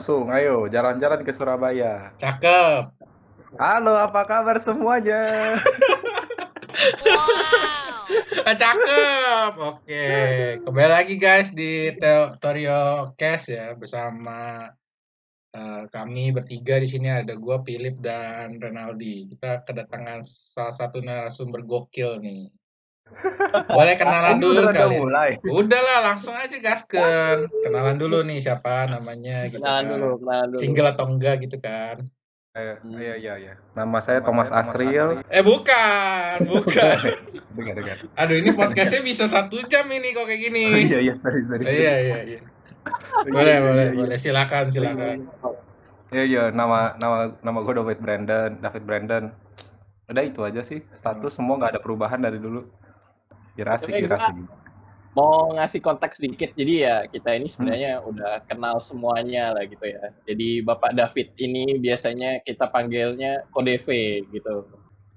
langsung. Ayo, jalan-jalan ke Surabaya. Cakep. Halo, apa kabar semuanya? Wow. Cakep. Oke, kembali lagi guys di Teorio Cast ya bersama kami bertiga di sini ada gua, Philip dan Renaldi. Kita kedatangan salah satu narasumber gokil nih. Boleh kenalan Ini dulu udah kali. mulai. Udahlah, langsung aja gasken. Kenalan dulu nih siapa namanya gitu Kenalan kan. dulu. Single atau enggak gitu kan. Iya. Nama saya Thomas Asril. Bukan. Dengar. Aduh, ini podcastnya bisa 1 jam ini kok kayak gini. Iya, sorry. Iya. Boleh. Silakan. Iya, nama gue David Brandon. Udah itu aja sih. Status semua nggak ada perubahan dari dulu. Biar asik. Mau ngasih konteks sedikit, jadi ya kita ini sebenarnya udah kenal semuanya lah gitu ya. Jadi Bapak David ini biasanya kita panggilnya KodeV gitu.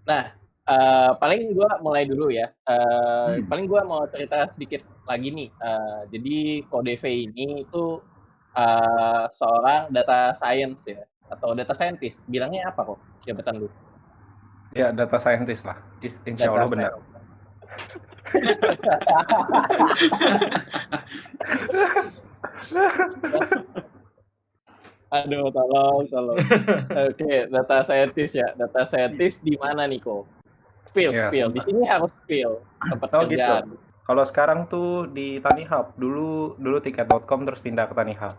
Nah, paling gue mulai dulu ya. Paling gue mau cerita sedikit lagi nih. Jadi KodeV ini itu seorang data science ya, atau data scientist. Bilangnya apa kok jabatan lu? Ya, data scientist lah. Insya Allah benar. Aduh, tolong. Oke, data scientist ya. Data scientist di mana nih kok? Spill. Di sini harus spill tempat kerjaan. Gitu. Kalau sekarang tuh di Tanihub. Dulu tiket.com terus pindah ke Tanihub.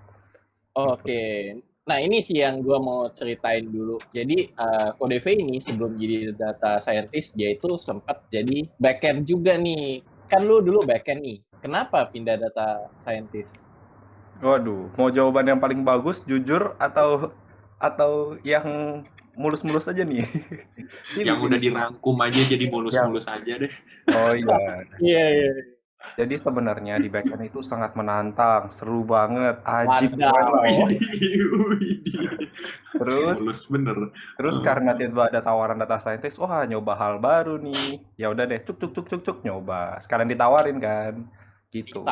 Oke. Nah, ini sih yang gue mau ceritain dulu. Jadi, KodeV ini sebelum jadi data scientist, dia itu sempat jadi backend juga nih. Kan lu dulu backend nih. Kenapa pindah data scientist? Waduh, mau jawaban yang paling bagus, jujur, atau yang mulus-mulus aja nih? Yang udah dirangkum aja jadi mulus-mulus aja deh. Oh iya. Iya. Jadi sebenarnya di backend itu sangat menantang, seru banget, ajib. Mulus bener. Terus karena tiba ada tawaran data scientist, wah nyoba hal baru nih. Ya udah deh, cuk nyoba. Sekalian ditawarin kan, gitu.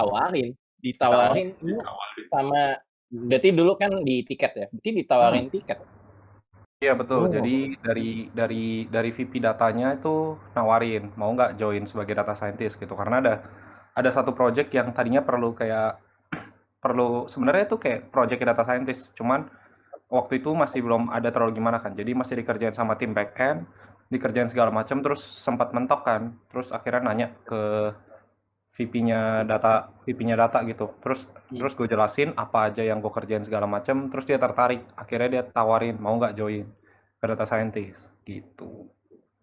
Ditawarin sama, berarti dulu kan di tiket ya? Berarti ditawarin tiket? Iya betul, jadi dari VP datanya itu nawarin, mau nggak join sebagai data scientist gitu. Karena ada satu project yang tadinya sebenarnya itu kayak project data scientist, cuman waktu itu masih belum ada terlalu gimana kan. Jadi masih dikerjain sama tim backend, dikerjain segala macam, terus sempat mentok kan. Terus akhirnya nanya ke VP-nya data gitu. Terus gue jelasin apa aja yang gue kerjain segala macam, terus dia tertarik. Akhirnya dia tawarin mau nggak join ke data scientist gitu.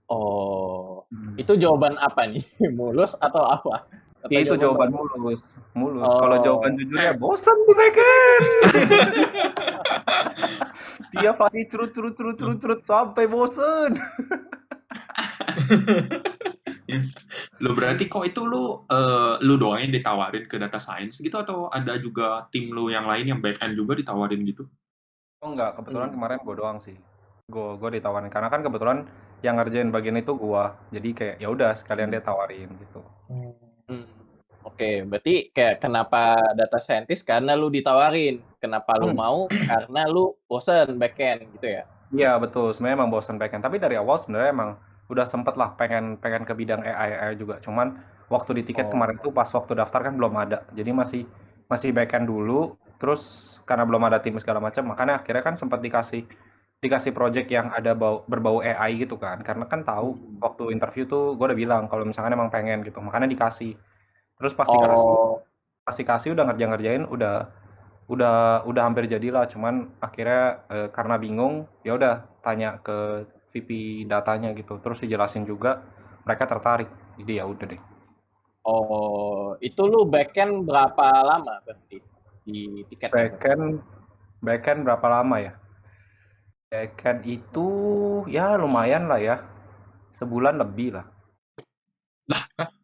Oh, itu jawaban apa nih? Mulus atau apa? Itu jawaban mulus. Kalau jawaban jujurnya bosan di backend. Tiap hari curut sampai bosen. Lo berarti kok itu lu doang yang ditawarin ke data science gitu, atau ada juga tim lu yang lain yang back end juga ditawarin gitu? Oh enggak, kebetulan kemarin gue doang sih. Gue ditawarin karena kan kebetulan yang ngerjain bagian itu gue. Jadi kayak ya udah sekalian dia tawarin gitu. Oke, berarti kayak kenapa data scientist karena lu ditawarin. Kenapa lu mau? Karena lu bosen backend gitu ya? Iya betul, sebenarnya emang bosen backend. Tapi dari awal sebenarnya emang udah sempet lah pengen ke bidang AI juga. Cuman waktu di tiket kemarin tuh pas waktu daftar kan belum ada. Jadi masih backend dulu. Terus karena belum ada tim segala macam, makanya akhirnya kan sempat dikasih project yang ada berbau AI gitu kan. Karena kan tahu waktu interview tuh gue udah bilang kalau misalkan emang pengen gitu. Makanya dikasih. Terus pasti kasih udah ngerjain udah hampir jadilah, cuman akhirnya karena bingung ya udah tanya ke VP datanya gitu, terus dijelasin juga mereka tertarik, jadi ya udah deh. Oh, itu lu backend berapa lama berarti di tiket? Backend berapa lama ya? Backend itu ya lumayan lah ya, sebulan lebih lah.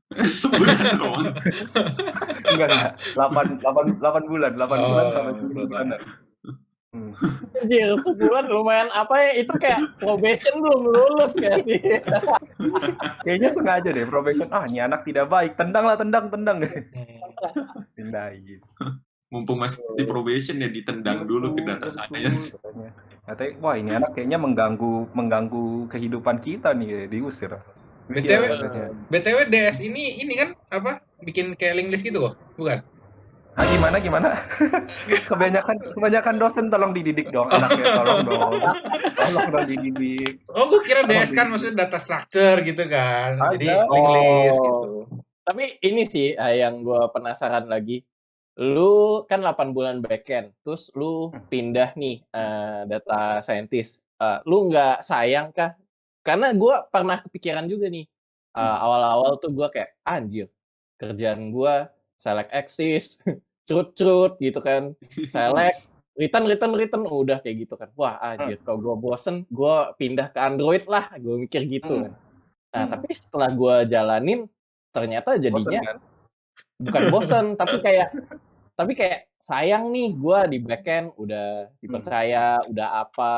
Sebulan doang. Enggak. 8 bulan sampai 10 bulan. Anjir, sebulan lumayan apa ya? Itu kayak probation belum lulus gak sih? Kayaknya sengaja deh probation. Ini anak tidak baik. Tendang. Pindahin. Mumpung masih di probation ya ditendang dulu ke data science. Katanya. Katanya, wah ini anak kayaknya mengganggu kehidupan kita nih, diusir. BTW, Iya katanya. BTW DS ini kan apa? Bikin kayak link list gitu kok, bukan? Ah gimana? kebanyakan dosen tolong dididik dong anaknya, tolong dong dididik. Oh, gue kira Tolong DS kan dididik. maksudnya data structure gitu kan. Jadi Ada. link list Oh, gitu. tapi ini sih yang gue penasaran lagi. Lu kan 8 bulan backend, terus lu pindah nih data scientist. Lu nggak sayang kah? Karena gue pernah kepikiran juga nih. Awal-awal tuh gue kayak, anjir, kerjaan gue select axis, crut gitu kan. Select, return, udah kayak gitu kan. Wah, anjir, kalau gue bosen, gue pindah ke Android lah. Gue mikir gitu kan. Nah, tapi setelah gue jalanin, ternyata Bosen jadinya kan? bukan bosen, tapi kayak sayang nih gue di backend udah dipercaya, udah apa,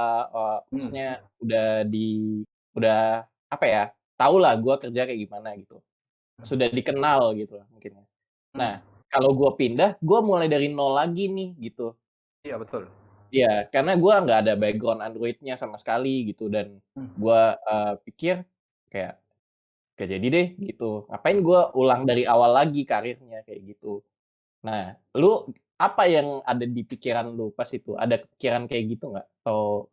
maksudnya udah apa ya, tau lah gue kerja kayak gimana gitu. Sudah dikenal gitu lah mungkin ya. Nah, kalau gue pindah, gue mulai dari nol lagi nih gitu. Iya betul. Iya, karena gue nggak ada background Android-nya sama sekali gitu, dan gue pikir kayak gak jadi deh gitu. Ngapain gue ulang dari awal lagi karirnya kayak gitu. Nah, lu apa yang ada di pikiran lu pas itu? Ada kepikiran kayak gitu nggak? Atau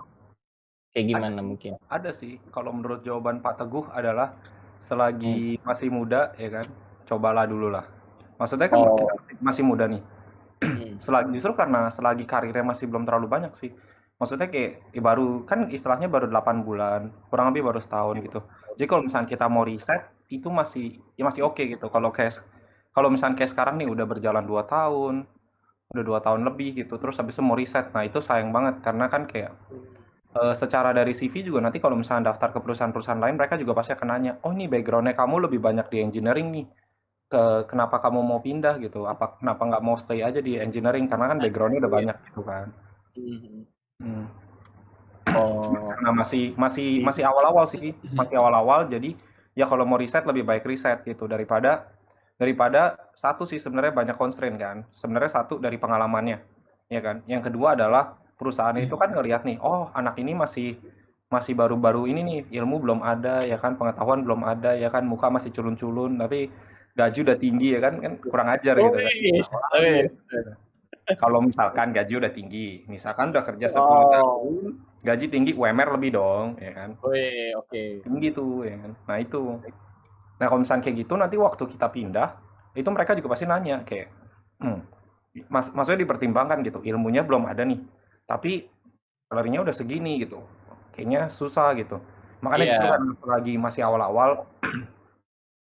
kayak gimana mungkin? Ada sih. Kalau menurut jawaban Pak Teguh adalah selagi masih muda ya kan, cobalah dulu lah. Maksudnya kan kita masih muda nih. Justru karena selagi karirnya masih belum terlalu banyak sih. Maksudnya kayak baru kan istilahnya baru 8 bulan, kurang lebih baru setahun gitu. Jadi kalau misalnya kita mau riset itu masih oke gitu. Kalau misalnya kayak sekarang nih udah berjalan 2 tahun, udah 2 tahun lebih gitu, terus habis itu mau riset. Nah, itu sayang banget karena kan kayak secara dari CV juga nanti kalau misalnya daftar ke perusahaan-perusahaan lain mereka juga pasti akan nanya, "Oh, ini background-nya kamu lebih banyak di engineering nih. Kenapa kamu mau pindah gitu? Kenapa nggak mau stay aja di engineering? Karena kan background-nya udah banyak gitu kan." Hmm. Oh, Karena masih awal-awal sih, masih awal-awal. Jadi ya kalau mau riset lebih baik riset gitu daripada satu sih sebenarnya banyak constraint kan. Sebenarnya satu dari pengalamannya, ya kan. Yang kedua adalah perusahaan itu kan ngelihat nih, oh anak ini masih baru-baru ini nih, ilmu belum ada ya kan, pengetahuan belum ada ya kan, muka masih culun-culun tapi gaji udah tinggi ya kan kurang ajar gitu kan. Kalau misalkan gaji udah tinggi, misalkan udah kerja 10 tahun, gaji tinggi, UMR lebih dong, ya kan? oke. Tinggi tuh, ya kan? Nah itu. Nah kalau misalkan kayak gitu, nanti waktu kita pindah, itu mereka juga pasti nanya kayak, maksudnya dipertimbangkan gitu, ilmunya belum ada nih, tapi salary-nya udah segini gitu, kayaknya susah gitu. Makanya justru Iya, karena lagi masih awal-awal,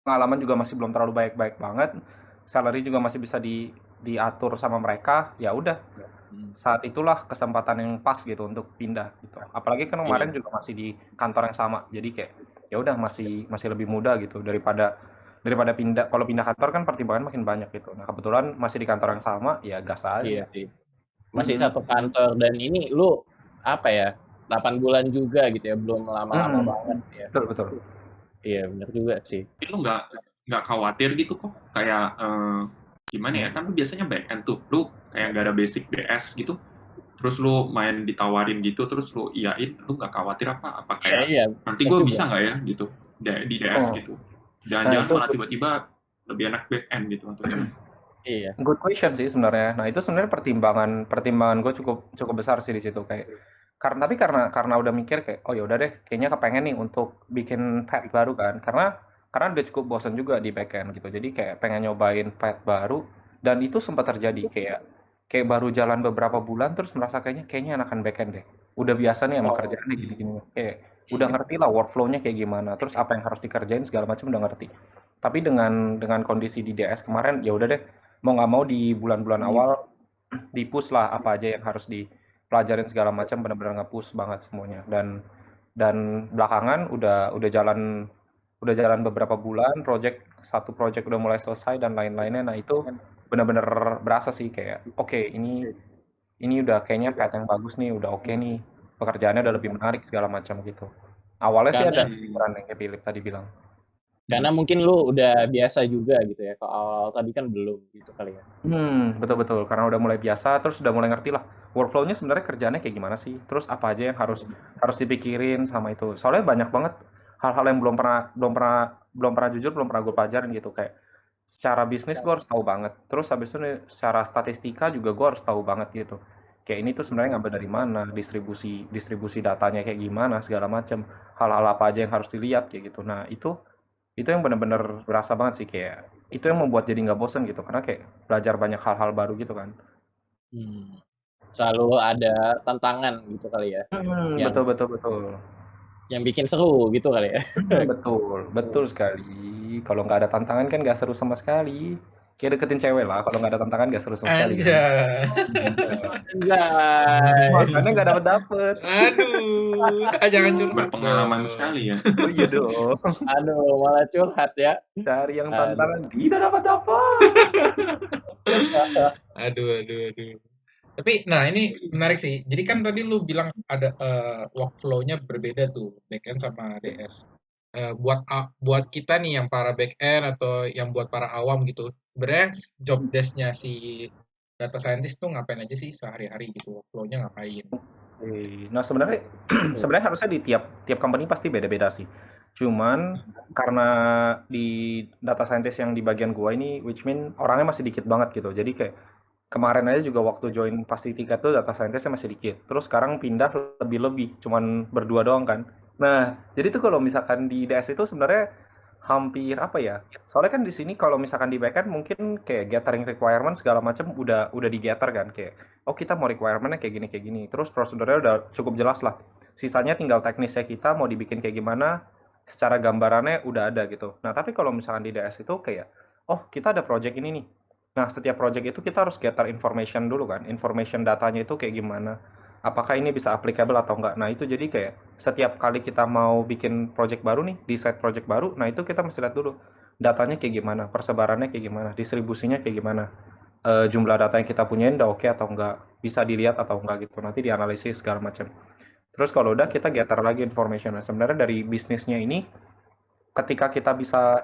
pengalaman juga masih belum terlalu baik-baik banget, salary juga masih bisa diatur sama mereka, ya udah saat itulah kesempatan yang pas gitu untuk pindah gitu. Apalagi kan kemarin juga masih di kantor yang sama. Jadi kayak ya udah masih lebih muda gitu daripada pindah. Kalau pindah kantor kan pertimbangan makin banyak gitu. Nah, kebetulan masih di kantor yang sama, ya gas iya aja. sih. Masih satu kantor, dan ini lu apa ya, 8 bulan juga gitu ya, belum lama-lama banget ya. Betul betul. Iya, benar juga sih. Tapi lu nggak khawatir gitu kok, kayak gimana ya, kan lu biasanya back end tuh, lu kayak nggak ada basic DS gitu, terus lu main ditawarin gitu, terus lu iyain, lu nggak khawatir apa kayak Iya, nanti benar gue juga. bisa nggak ya gitu di DS gitu, jangan-jangan malah tiba-tiba lebih enak back end gitu atau gimana? Iya. Good question sih sebenarnya. Nah, itu sebenarnya pertimbangan gue cukup besar sih di situ kayak karena udah mikir kayak oh ya udah deh kayaknya kepengen nih untuk bikin pet baru kan karena udah cukup bosan juga di backend gitu jadi kayak pengen nyobain pet baru dan itu sempat terjadi kayak baru jalan beberapa bulan terus merasa kayaknya enakan backend deh udah biasa nih sama kerjaannya gini-gini kayak udah ngerti lah workflow-nya kayak gimana terus apa yang harus dikerjain segala macam udah ngerti tapi dengan kondisi di DS kemarin ya udah deh mau nggak mau di bulan-bulan awal di push lah apa aja yang harus dipelajarin segala macam benar-benar nge-push banget semuanya dan belakangan udah jalan beberapa bulan satu project udah mulai selesai dan lain-lainnya nah itu benar-benar berasa sih kayak oke, ini udah kayaknya path yang bagus nih udah oke nih pekerjaannya udah lebih menarik segala macam gitu awalnya sih ada Karena pikiran yang kayak Philip tadi bilang Karena mungkin lu udah biasa juga gitu ya. Kalau awal tadi kan belum gitu kali ya. Betul-betul. Karena udah mulai biasa, terus udah mulai ngerti lah workflow-nya sebenarnya kerjaannya kayak gimana sih. Terus apa aja yang harus dipikirin sama itu. Soalnya banyak banget hal-hal yang belum pernah jujur belum pernah gue pelajarin gitu kayak secara bisnis gue harus tahu banget. Terus habis itu nih, secara statistika juga gue harus tahu banget gitu. Kayak ini tuh sebenarnya ngambil dari mana, distribusi distribusi datanya kayak gimana segala macam, hal-hal apa aja yang harus dilihat kayak gitu. Nah itu yang bener-bener berasa banget sih kayak itu yang membuat jadi nggak bosen gitu karena kayak belajar banyak hal-hal baru gitu kan. Hmm. Selalu ada tantangan gitu kali ya. Yang Betul betul betul. yang bikin seru gitu kali ya. Betul betul sekali. Kalau nggak ada tantangan kan nggak seru sama sekali. Kayak deketin cewek lah, kalau nggak ada tantangan nggak seru sama sekali kan. Anjay. Anjay. Makanya nggak dapet. Aduh, jangan curhat Berpengalaman dong. sekali ya. Oh iya dong. Aduh, malah curhat ya. Cari yang Aduh. tantangan tidak dapat. Aduh. Tapi, nah ini menarik sih. Jadi kan tadi lu bilang ada workflow-nya berbeda tuh, backend sama DS. Buat kita nih yang para backend atau yang buat para awam gitu, sebenarnya job desk-nya si data scientist tuh ngapain aja sih sehari-hari gitu, workflow-nya ngapain? Nah sebenarnya harusnya di tiap company pasti beda-beda sih. Cuman karena di data scientist yang di bagian gua ini, which mean orangnya masih dikit banget gitu. Jadi kayak kemarin aja juga waktu join pasti tiga tuh data scientistnya masih dikit. Terus sekarang pindah lebih-lebih, cuman berdua doang kan. Nah, jadi tuh kalau misalkan di DS itu sebenarnya hampir apa ya? Soalnya kan di sini kalau misalkan di backend mungkin kayak gathering requirement segala macam udah di gather kan kayak oh kita mau requirementnya kayak gini. Terus prosedurnya udah cukup jelas lah. Sisanya tinggal teknisnya kita mau dibikin kayak gimana, secara gambarannya udah ada gitu. Nah, tapi kalau misalkan di DS itu kayak oh kita ada project ini nih. Nah, setiap project itu kita harus gather information dulu kan. Information datanya itu kayak gimana. Apakah ini bisa applicable atau enggak. Nah, itu jadi kayak setiap kali kita mau bikin project baru nih, decide project baru, nah itu kita mesti lihat dulu datanya kayak gimana, persebarannya kayak gimana, distribusinya kayak gimana, jumlah data yang kita punyain udah oke atau enggak, bisa dilihat atau enggak gitu, nanti dianalisis segala macam. Terus kalau udah kita gather lagi information. Nah, sebenarnya dari bisnisnya ini ketika kita bisa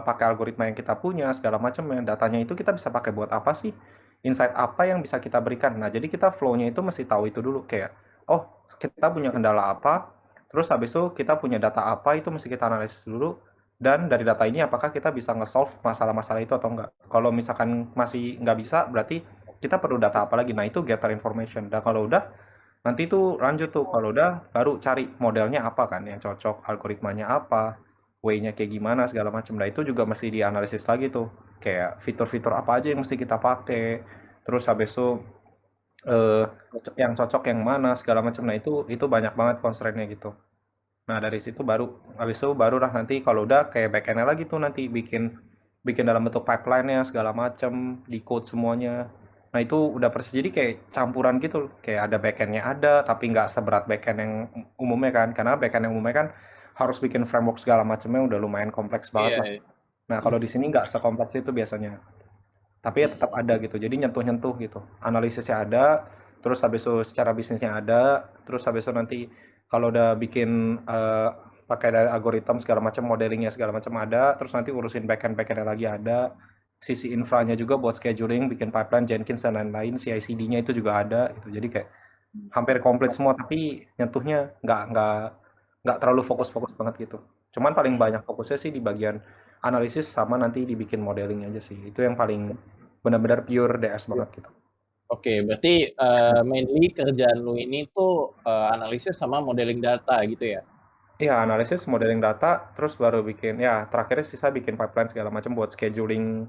pakai algoritma yang kita punya segala macam yang datanya itu kita bisa pakai buat apa sih, insight apa yang bisa kita berikan. Nah jadi kita flow-nya itu mesti tahu itu dulu kayak oh kita punya kendala apa, terus habis itu kita punya data apa itu mesti kita analisis dulu, dan dari data ini apakah kita bisa nge-solve masalah-masalah itu atau enggak. Kalau misalkan masih nggak bisa berarti kita perlu data apa lagi. Nah itu gather information, dan kalau udah nanti tuh lanjut tuh, kalau udah baru cari modelnya apa kan yang cocok, algoritmanya apa, way-nya kayak gimana segala macam. Nah itu juga mesti dianalisis lagi tuh kayak fitur-fitur apa aja yang mesti kita pakai, terus habis itu eh, yang cocok yang mana segala macam. Nah itu banyak banget constraint-nya gitu. Nah dari situ baru habis itu barulah nanti kalau udah kayak back-end-nya lagi tuh nanti bikin bikin dalam bentuk pipeline-nya segala macam, di code semuanya. Nah itu udah persis jadi kayak campuran gitu, kayak ada back-end-nya ada tapi nggak seberat back-end yang umumnya kan, karena back-end yang umumnya kan harus bikin framework segala macamnya udah lumayan kompleks banget Iya, lah. iya. Nah kalau di sini nggak sekompleks itu biasanya, tapi ya tetap ada gitu, jadi nyentuh-nyentuh gitu, analisisnya ada, terus habis itu secara bisnisnya ada, terus habis itu nanti kalau udah bikin pakai dari algoritma segala macam, modelingnya segala macam ada, terus nanti urusin backend-backendnya lagi ada, sisi infranya juga buat scheduling, bikin pipeline, Jenkins dan lain-lain, CI/CD-nya itu juga ada gitu. Jadi kayak hampir komplit semua, tapi nyentuhnya nggak terlalu fokus-fokus banget gitu. Cuman paling banyak fokusnya sih di bagian analisis sama nanti dibikin modeling aja sih. Itu yang paling benar-benar pure DS banget gitu. Oke, berarti mainly kerjaan lu ini tuh analisis sama modeling data gitu ya? Iya, analisis, modeling data, terus baru bikin, ya terakhirnya sisa bikin pipeline segala macam buat scheduling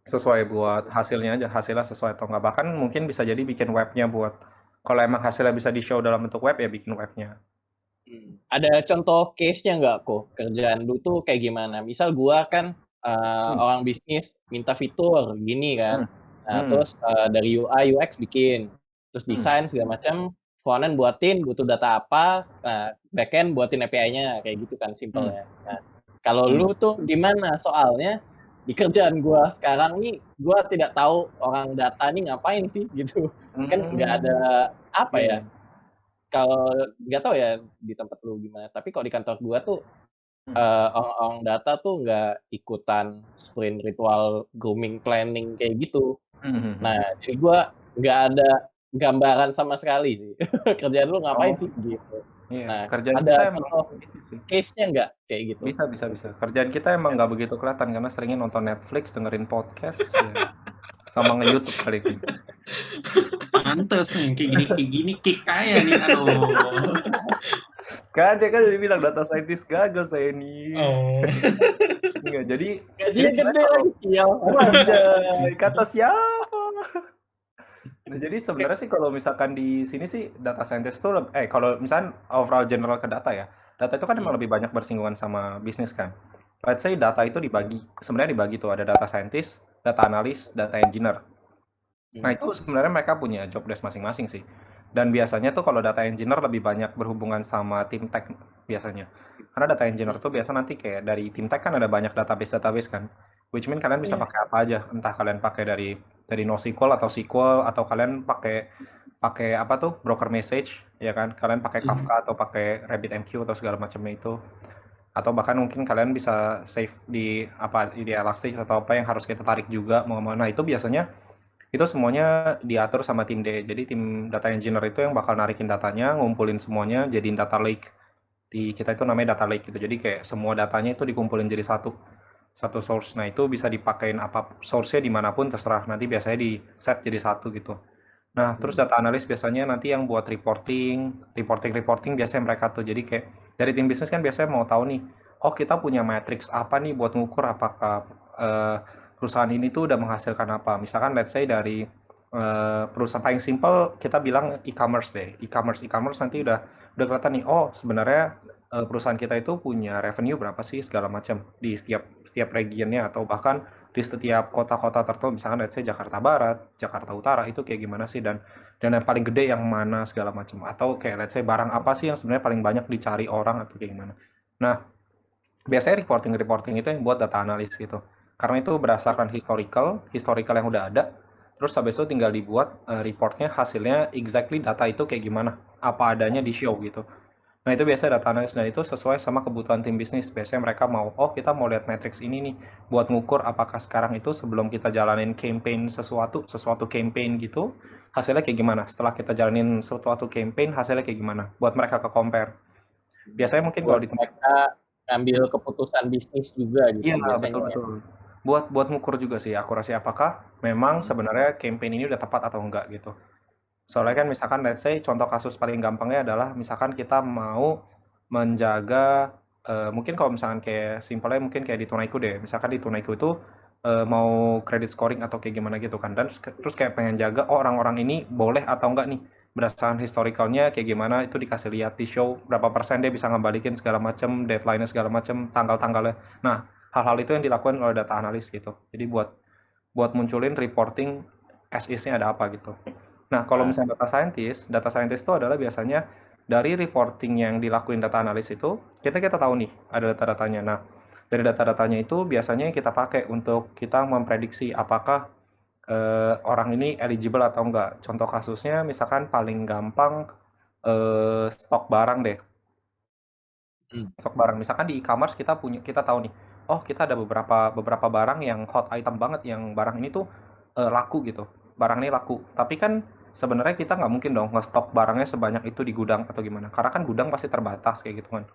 sesuai buat hasilnya aja, hasilnya sesuai atau enggak. Bahkan mungkin bisa jadi bikin webnya buat, kalau emang hasilnya bisa di-show dalam bentuk web, ya bikin webnya. Ada contoh case-nya nggak kok? Kerjaan lu tuh kayak gimana? Misal gua kan orang bisnis minta fitur gini kan. Nah, terus dari UI UX bikin, terus desain segala macam, frontend buatin butuh data apa, nah backend buatin API-nya kayak gitu kan simpelnya. Nah, kalau lu tuh di mana? Soalnya di kerjaan gua sekarang nih, gua tidak tahu orang data nih ngapain sih gitu. Kan nggak ada apa ya? Kalau nggak tahu ya di tempat lu gimana, tapi kalau di kantor gua tuh orang-orang data tuh nggak ikutan sprint ritual grooming planning kayak gitu. Nah, jadi gua nggak ada gambaran sama sekali sih. Kerjaan lu ngapain Oh, sih gitu. iya. Nah, Kerjaan kita ada emang contoh gitu sih. case-nya nggak kayak gitu? Bisa, bisa, bisa. Kerjaan kita emang nggak begitu kelihatan karena seringnya nonton Netflix, dengerin podcast, ya. Sama nge-YouTube kali ini. Pantes nih kayak gini kick kaya nih aduh. Kan dia kan udah bilang data scientist gagal saya ini. Oh. Enggak, jadi Gajinya sebenarnya gede kalau lagi, sial. Anjay, kata siapa? Nah, jadi sebenarnya sih kalau misalkan di sini sih data scientist tuh kalau misalkan overall general ke data ya. Data itu kan emang lebih banyak bersinggungan sama bisnis kan. Let's say data itu sebenarnya dibagi tuh ada data scientist, data analis, data engineer. Nah, itu sebenarnya mereka punya job desk masing-masing sih. Dan biasanya tuh kalau data engineer lebih banyak berhubungan sama tim tech biasanya. Karena data engineer tuh biasa nanti kayak dari tim tech kan ada banyak database kan. Which mean kalian bisa pakai apa aja. Entah kalian pakai dari NoSQL atau SQL atau kalian pakai pakai apa tuh broker message ya kan. Kalian pakai Kafka atau pakai RabbitMQ atau segala macamnya itu. Atau bahkan mungkin kalian bisa save di Elastic atau apa yang harus kita tarik juga mau mana. Nah, itu biasanya itu semuanya diatur sama tim D. Jadi tim data engineer itu yang bakal narikin datanya, ngumpulin semuanya, jadiin data lake. Di kita itu namanya data lake gitu. Jadi kayak semua datanya itu dikumpulin jadi satu source. Nah, itu bisa dipakein apa source-nya dimanapun terserah. Nanti biasanya di set jadi satu gitu. Nah, terus data analis biasanya nanti yang buat reporting biasanya mereka tuh. Jadi kayak dari tim bisnis kan biasanya mau tahu nih, oh kita punya matrix apa nih buat ngukur apakah perusahaan ini tuh udah menghasilkan apa. Misalkan let's say dari perusahaan paling simple kita bilang e-commerce deh. E-commerce nanti udah kelihatan nih, oh sebenarnya perusahaan kita itu punya revenue berapa sih segala macam di setiap regionnya atau bahkan di setiap kota-kota tertentu, misalkan let's say Jakarta Barat, Jakarta Utara itu kayak gimana sih dan yang paling gede yang mana segala macam atau kayak let's say barang apa sih yang sebenarnya paling banyak dicari orang atau kayak gimana. Nah, biasanya reporting itu yang buat data analis gitu. Karena itu berdasarkan historical yang udah ada, terus habis itu tinggal dibuat reportnya hasilnya exactly data itu kayak gimana, apa adanya di show gitu. Nah, itu biasanya data analis dan itu sesuai sama kebutuhan tim bisnis. Biasanya mereka mau, oh kita mau lihat matrix ini nih, buat ngukur apakah sekarang itu sebelum kita jalanin campaign sesuatu campaign gitu, hasilnya kayak gimana. Setelah kita jalanin suatu campaign, hasilnya kayak gimana. Buat mereka ke compare. Biasanya mungkin kalau Buat di tempat mereka ngambil keputusan bisnis juga gitu iya, biasanya. betul. Buat ngukur juga sih akurasi apakah memang sebenarnya campaign ini udah tepat atau enggak gitu. Soalnya kan misalkan let's say contoh kasus paling gampangnya adalah misalkan kita mau menjaga mungkin kalau misalkan kayak simpelnya mungkin kayak di Tunaiku deh. Misalkan di Tunaiku itu mau credit scoring atau kayak gimana gitu kan. Dan terus kayak pengen jaga oh orang-orang ini boleh atau enggak nih berdasarkan historicalnya kayak gimana itu dikasih lihat di show berapa persen dia bisa ngembalikin segala macam deadline-nya segala macam tanggal-tanggalnya. Nah, hal-hal itu yang dilakukan oleh data analis gitu. Jadi buat munculin reporting as is-nya ada apa gitu. Nah, kalau misalnya data scientist itu adalah biasanya dari reporting yang dilakuin data analis itu, kita tahu nih ada data-datanya. Nah, dari data-datanya itu biasanya kita pakai untuk kita memprediksi apakah orang ini eligible atau enggak. Contoh kasusnya misalkan paling gampang stok barang deh. Stok barang. Misalkan di e-commerce kita tahu nih, oh kita ada beberapa barang yang hot item banget yang barang ini tuh laku gitu. Barang ini laku. Tapi kan sebenarnya kita nggak mungkin dong nge-stok barangnya sebanyak itu di gudang atau gimana. Karena kan gudang pasti terbatas kayak gitu kan.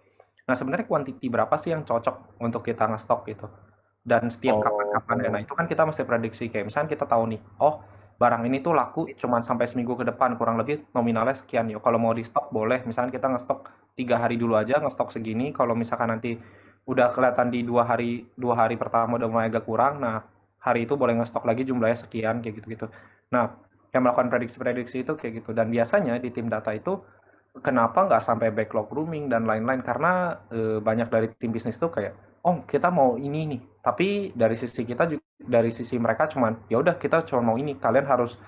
Nah, sebenarnya kuantiti berapa sih yang cocok untuk kita nge-stok gitu. Dan setiap kapan-kapan nah itu kan kita mesti prediksi kayak misalnya kita tahu nih, oh barang ini tuh laku cuman sampai seminggu ke depan kurang lebih nominalnya sekian yuk. Kalau mau di stok boleh, misalnya kita nge-stok 3 hari dulu aja nge-stok segini. Kalau misalkan nanti udah kelihatan di 2 hari pertama udah mulai agak kurang, nah hari itu boleh nge-stok lagi jumlahnya sekian kayak gitu-gitu. Nah, yang melakukan prediksi-prediksi itu kayak gitu. Dan biasanya di tim data itu kenapa nggak sampai backlog grooming dan lain-lain karena banyak dari tim bisnis tuh kayak oh kita mau ini nih tapi dari sisi mereka cuman ya udah kita cuma mau ini kalian harus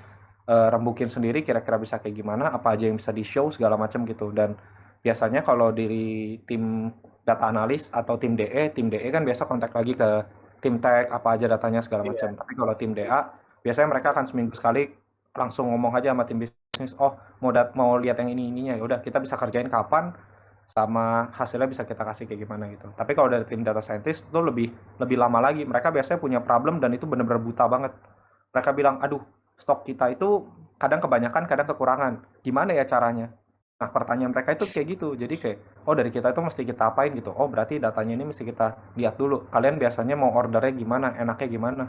rembukin sendiri kira-kira bisa kayak gimana apa aja yang bisa di show segala macam gitu dan biasanya kalau dari tim data analis atau tim DE kan biasa kontak lagi ke tim tech apa aja datanya segala macam tapi kalau tim DA biasanya mereka akan seminggu sekali langsung ngomong aja sama tim bisnis oh mau lihat yang ininya ya udah kita bisa kerjain kapan sama hasilnya bisa kita kasih kayak gimana gitu. Tapi kalau dari tim data scientist itu lebih lama lagi. Mereka biasanya punya problem dan itu benar-benar buta banget. Mereka bilang, aduh, stok kita itu kadang kebanyakan, kadang kekurangan. Gimana ya caranya? Nah, pertanyaan mereka itu kayak gitu. Jadi kayak, oh dari kita itu mesti kita apain gitu. Oh berarti datanya ini mesti kita lihat dulu. Kalian biasanya mau ordernya gimana? Enaknya gimana?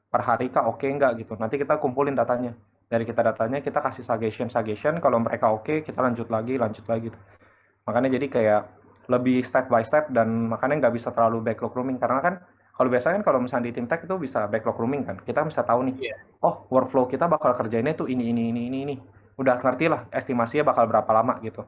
Per hari kah oke nggak gitu. Nanti kita kumpulin datanya. Dari kita datanya kita kasih suggestion. Kalau mereka oke, kita lanjut lagi gitu. Makanya jadi kayak lebih step by step dan makanya nggak bisa terlalu backlog rooming karena kan kalau biasanya kan kalau misalnya di tim tech itu bisa backlog rooming kan. Kita bisa tahu nih, Iya. oh workflow kita bakal kerjainnya tuh ini. Udah ngerti lah estimasinya bakal berapa lama gitu.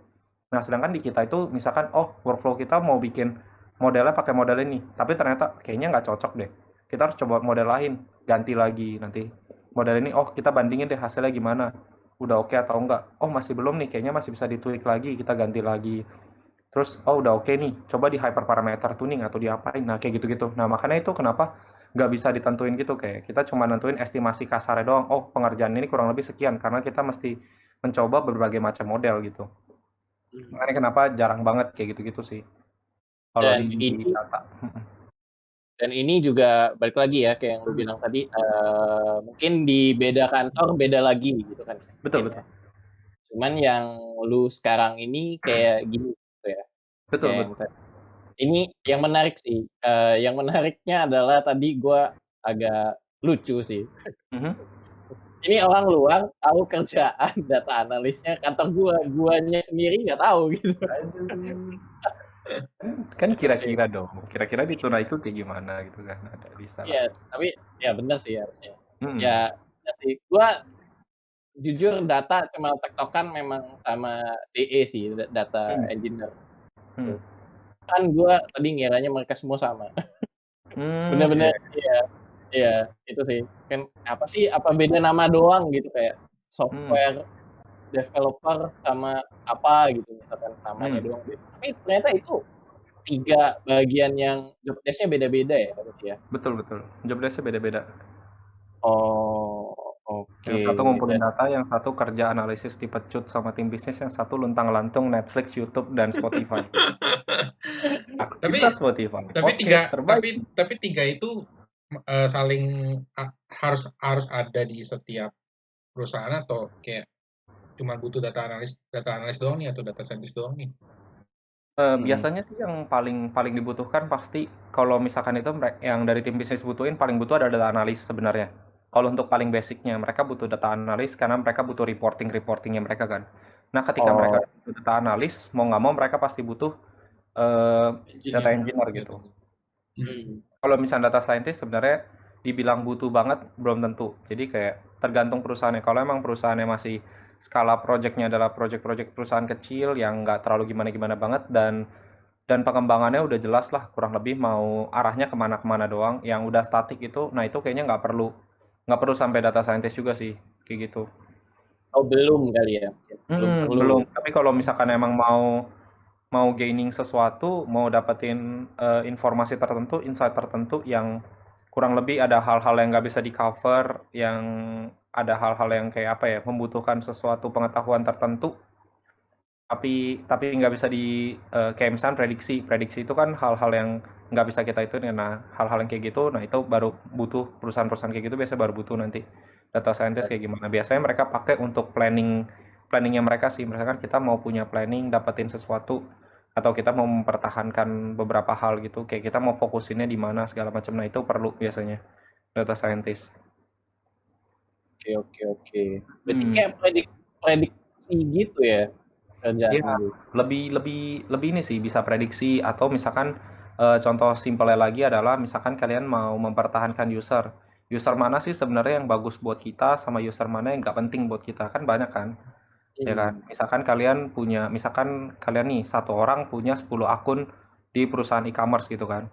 Nah, sedangkan di kita itu misalkan, oh workflow kita mau bikin modelnya pakai model ini, tapi ternyata kayaknya nggak cocok deh. Kita harus coba model lain, ganti lagi nanti. Model ini, oh kita bandingin deh hasilnya gimana. Udah oke atau enggak? Oh masih belum nih, kayaknya masih bisa ditweak lagi, kita ganti lagi. Terus, oh udah oke nih, coba di hyperparameter tuning atau diapain, nah kayak gitu-gitu. Nah makanya itu kenapa nggak bisa ditentuin gitu, kayak kita cuma nentuin estimasi kasarnya doang, oh pengerjaan ini kurang lebih sekian, karena kita mesti mencoba berbagai macam model gitu. Makanya kenapa jarang banget kayak gitu-gitu sih, kalau Dan di ini data. dan ini juga balik lagi ya kayak yang lu bilang tadi, mungkin di beda kantor beda lagi gitu kan Betul, mungkin ya. betul. Cuman yang lu sekarang ini kayak gini gitu ya, Betul, kayak yang betul. ini yang menarik sih, yang menariknya adalah tadi gua agak lucu sih. Mhm. Ini orang luar tahu kerjaan data analisnya kantor guanya sendiri nggak tahu gitu. Aduh. Kan kira-kira dong, kira-kira di Tuna itu kayak gimana gitu kan, ada bisa lah. Iya, tapi ya benar sih harusnya. Mhm. Ya, ya sih. Gua jujur data cuma tektokan memang sama DE sih, data Mhm. engineer. Mhm. Kan gua tadi ngiranya mereka semua sama. Iya. Bener-bener iya, iya, itu sih. Kan apa sih, apa beda nama doang gitu kayak Mhm. software developer sama apa gitu misalkan namanya Mhm. doang beda. Tapi ternyata itu 3 bagian yang job desk-nya beda-beda ya berarti ya? Betul, betul. Job desk-nya beda-beda. Oh, Yang oke. satu ngumpulin Dan data, yang satu kerja analisis di pecut sama tim bisnis, yang satu luntang-lantung Netflix, YouTube, dan Spotify. Tapi Kita Spotify, tapi podcast terbaik. tapi 3 itu saling harus ada di setiap perusahaan atau kayak cuma butuh data analis doang nih atau data scientist doang nih? Biasanya sih yang paling paling dibutuhkan pasti kalau misalkan itu yang dari tim bisnis butuhin, paling butuh ada data analis sebenarnya. Kalau untuk paling basicnya mereka butuh data analis karena mereka butuh reportingnya mereka kan. Nah ketika mereka oh, butuh data analis, mau nggak mau mereka pasti butuh data engineer gitu. Kalau misalnya data scientist sebenarnya dibilang butuh banget belum tentu. Jadi kayak tergantung perusahaannya. Kalau emang perusahaannya masih skala projectnya adalah project-project perusahaan kecil yang nggak terlalu gimana-gimana banget dan pengembangannya udah jelas lah kurang lebih mau arahnya kemana-kemana doang. Yang udah statik itu, nah itu kayaknya nggak perlu sampai data scientist juga sih kayak gitu. oh belum kali ya? Belum perlu. Belum. Tapi kalau misalkan emang mau gaining sesuatu, mau dapetin informasi tertentu, insight tertentu yang kurang lebih ada hal-hal yang nggak bisa di cover, yang ada hal-hal yang kayak apa ya, membutuhkan sesuatu pengetahuan tertentu, tapi nggak bisa kayak misalnya prediksi itu kan hal-hal yang nggak bisa kita itu, nah hal-hal yang kayak gitu, nah itu baru butuh perusahaan-perusahaan kayak gitu biasanya baru butuh nanti data scientist kayak gimana. Biasanya mereka pakai untuk planningnya mereka sih, misalkan kita mau punya planning dapetin sesuatu atau kita mau mempertahankan beberapa hal gitu, kayak kita mau fokusinnya di mana segala macam, nah itu perlu biasanya data scientist. Oke. Berarti kayak prediksi gitu ya Ya, kerjaan lu? lebih lebih lebih ini sih bisa prediksi atau misalkan contoh simpelnya lagi adalah misalkan kalian mau mempertahankan user. User mana sih sebenarnya yang bagus buat kita sama user mana yang nggak penting buat kita? Kan banyak kan? Ya kan? Misalkan kalian nih satu orang punya 10 akun di perusahaan e-commerce gitu kan.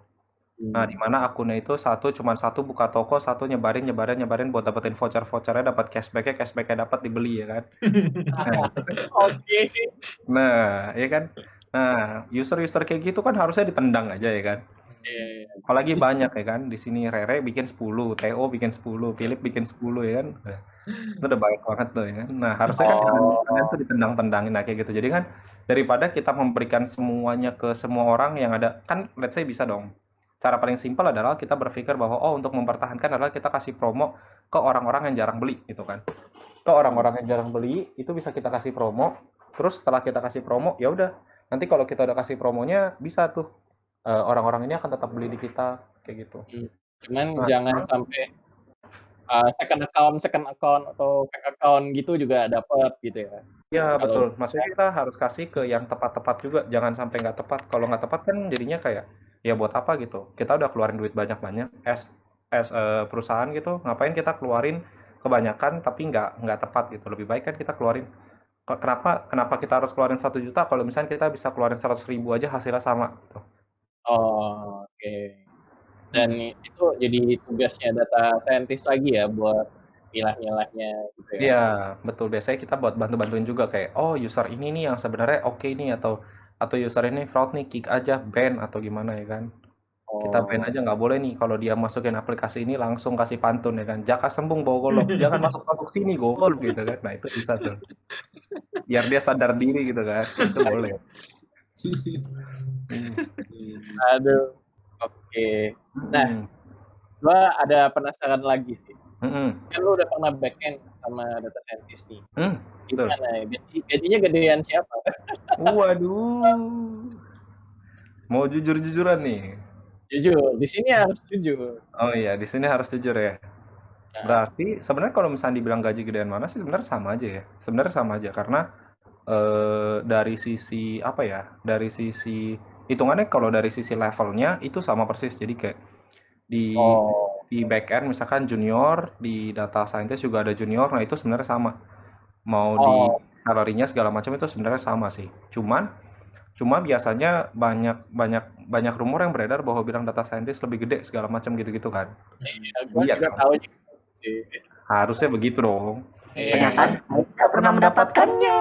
Nah, di mana akunnya itu cuma satu buka toko, satu nyebarin buat dapetin voucher-vouchernya, dapat cashbacknya dapat dibeli ya kan. Nah, itu kan. Oke. Nah, ya kan? Nah, user-user kayak gitu kan harusnya ditendang aja ya kan? Iya. Apalagi banyak ya kan, di sini Rere bikin 10, Theo bikin 10, Philip bikin 10 ya kan. Itu udah banyak banget tuh ya kan. Nah, harusnya kan kalian tuh Oh, ditendang-tendangin nah kayak gitu. Jadi kan daripada kita memberikan semuanya ke semua orang yang ada, kan let's say bisa dong. Cara paling simpel adalah kita berpikir bahwa oh untuk mempertahankan adalah kita kasih promo ke orang-orang yang jarang beli gitu kan. Ke orang-orang yang jarang beli itu bisa kita kasih promo. Terus setelah kita kasih promo, ya udah. Nanti kalau kita udah kasih promonya bisa tuh orang-orang ini akan tetap beli di kita kayak gitu. cuman Nah, jangan sampai second account atau fake account gitu juga dapat gitu ya. ya Kalau betul. Maksudnya kita harus kasih ke yang tepat-tepat juga. Jangan sampai nggak tepat. Kalau nggak tepat kan jadinya kayak ya buat apa gitu. Kita udah keluarin duit banyak-banyak perusahaan gitu. Ngapain kita keluarin kebanyakan tapi nggak tepat gitu. Lebih baik kan kita keluarin. Kenapa kita harus keluarin 1 juta kalau misalnya kita bisa keluarin 100.000 aja hasilnya sama. Gitu. oke. Dan itu jadi tugasnya data scientist lagi ya buat milah-milahnya gitu ya. Iya, betul. Biasanya kita buat bantu-bantuin juga kayak, oh user ini nih yang sebenarnya oke nih atau user ini fraud nih, kick aja, ban atau gimana ya kan. Kita ban Oh, aja nggak boleh nih kalau dia masukin aplikasi ini langsung kasih pantun ya kan. Jaka sembung bawa golok, jangan masuk-masuk sini gol gitu kan. Nah, itu bisa tuh. Biar dia sadar diri gitu kan. Itu boleh. Hmm. aduh. Oke. Nah, Hmm. gua ada penasaran lagi sih. Hmm. Kan lu udah pernah backend sama data scientist nih. Hmm. Betul. Gimana ya? Gajinya gedean siapa? Waduh. Mau jujur-jujuran nih. Jujur, di sini harus jujur. Oh iya, di sini harus jujur ya. Nah, Berarti sebenarnya kalau misalnya dibilang gaji gedean mana sih sebenarnya sama aja ya. Sebenarnya sama aja karena dari sisi apa ya? Dari sisi hitungannya kalau dari sisi levelnya itu sama persis. Jadi kayak di oh, di back end misalkan junior, di data scientist juga ada junior. Nah, itu sebenarnya sama. Mau di oh, salary-nya segala macam itu sebenarnya sama sih. Cuma biasanya banyak banyak banyak rumor yang beredar bahwa bilang data scientist lebih gede segala macam gitu-gitu kan. iya, gua Iya juga kan? tahu juga sih. Harusnya begitu dong. Iya, Ternyata saya tidak pernah mendapatkannya.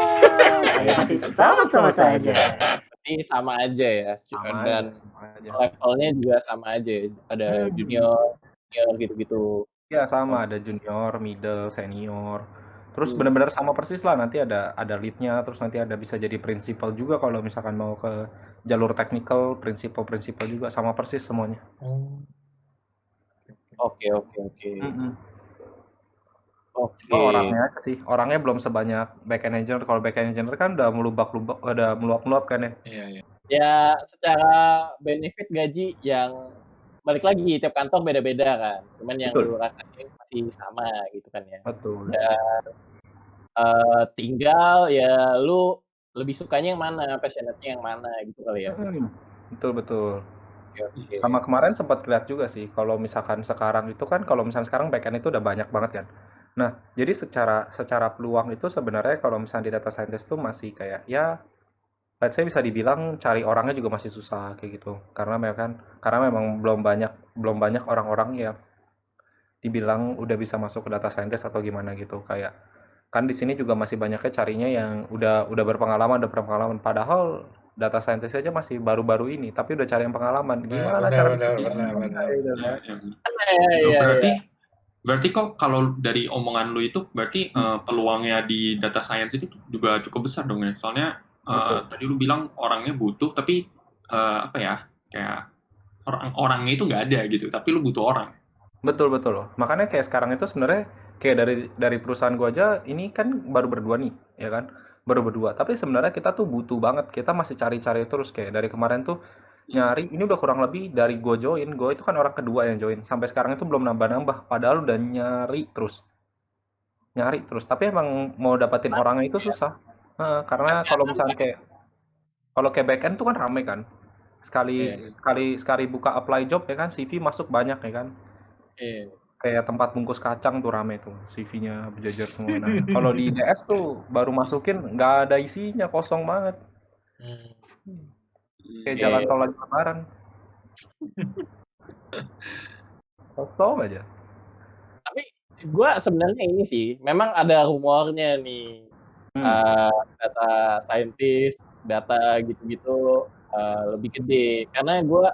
Saya masih sama-sama saja. Berarti sama aja ya. Sama Dan aja, sama aja. levelnya juga sama aja. Ada junior, senior gitu-gitu. Ya Oh, sama, ada junior, middle, senior. Terus Hmm. benar-benar sama persis lah, nanti ada lead-nya, terus nanti ada bisa jadi principal juga kalau misalkan mau ke jalur technical, principal juga sama persis semuanya. Oke. Mm-mm. Oke. Cuma orangnya aja sih, orangnya belum sebanyak backend engineer. Kalau backend engineer kan udah meluap-meluap kan ya. iya. Ya, secara benefit gaji yang balik lagi tiap kantor beda-beda kan. Cuman yang Betul. lu rasain masih sama gitu kan ya. Betul. Dan tinggal ya lu lebih sukanya yang mana, passionate-nya yang mana gitu kali ya. Betul. Oke. Sama kemarin sempat lihat juga sih, kalau misalkan sekarang itu kan, kalau misalkan sekarang backend itu udah banyak banget kan. Nah, jadi secara peluang itu sebenarnya kalau misalnya di data scientist tuh masih kayak ya, let's say bisa dibilang cari orangnya juga masih susah kayak gitu. Karena memang belum banyak orang-orang yang dibilang udah bisa masuk ke data scientist atau gimana gitu. Kayak kan di sini juga masih banyaknya carinya yang udah berpengalaman, padahal data scientist aja masih baru-baru ini tapi udah cari yang pengalaman. Gimana cara Benar. gitu kan? Iya. Berarti kok kalau dari omongan lu itu berarti peluangnya di data science itu juga cukup besar dong ya. Soalnya tadi lu bilang orangnya butuh tapi apa ya, kayak orangnya itu nggak ada gitu, tapi lu butuh orang. Betul. Makanya kayak sekarang itu sebenarnya kayak dari perusahaan gua aja ini kan baru berdua nih, ya kan? Baru berdua. Tapi sebenarnya kita tuh butuh banget. Kita masih cari-cari terus kayak dari kemarin tuh nyari. Ini udah kurang lebih dari gua itu kan orang kedua yang join. Sampai sekarang itu belum nambah-nambah. Padahal udah nyari terus. Tapi emang mau dapetin orangnya itu susah. Karena kalau misalnya kayak backend tuh kan rame kan. Sekali buka apply job ya kan, CV masuk banyak ya kan. Kayak tempat bungkus kacang tuh rame tuh, CV-nya berjejer semua. Nah, kalau di DS tuh baru masukin nggak ada isinya, kosong banget. Kayak jalan tol lagi lebaran. Kosong aja. Tapi gue sebenarnya ini sih, memang ada rumornya nih, data scientist, data gitu-gitu lebih gede. Karena gue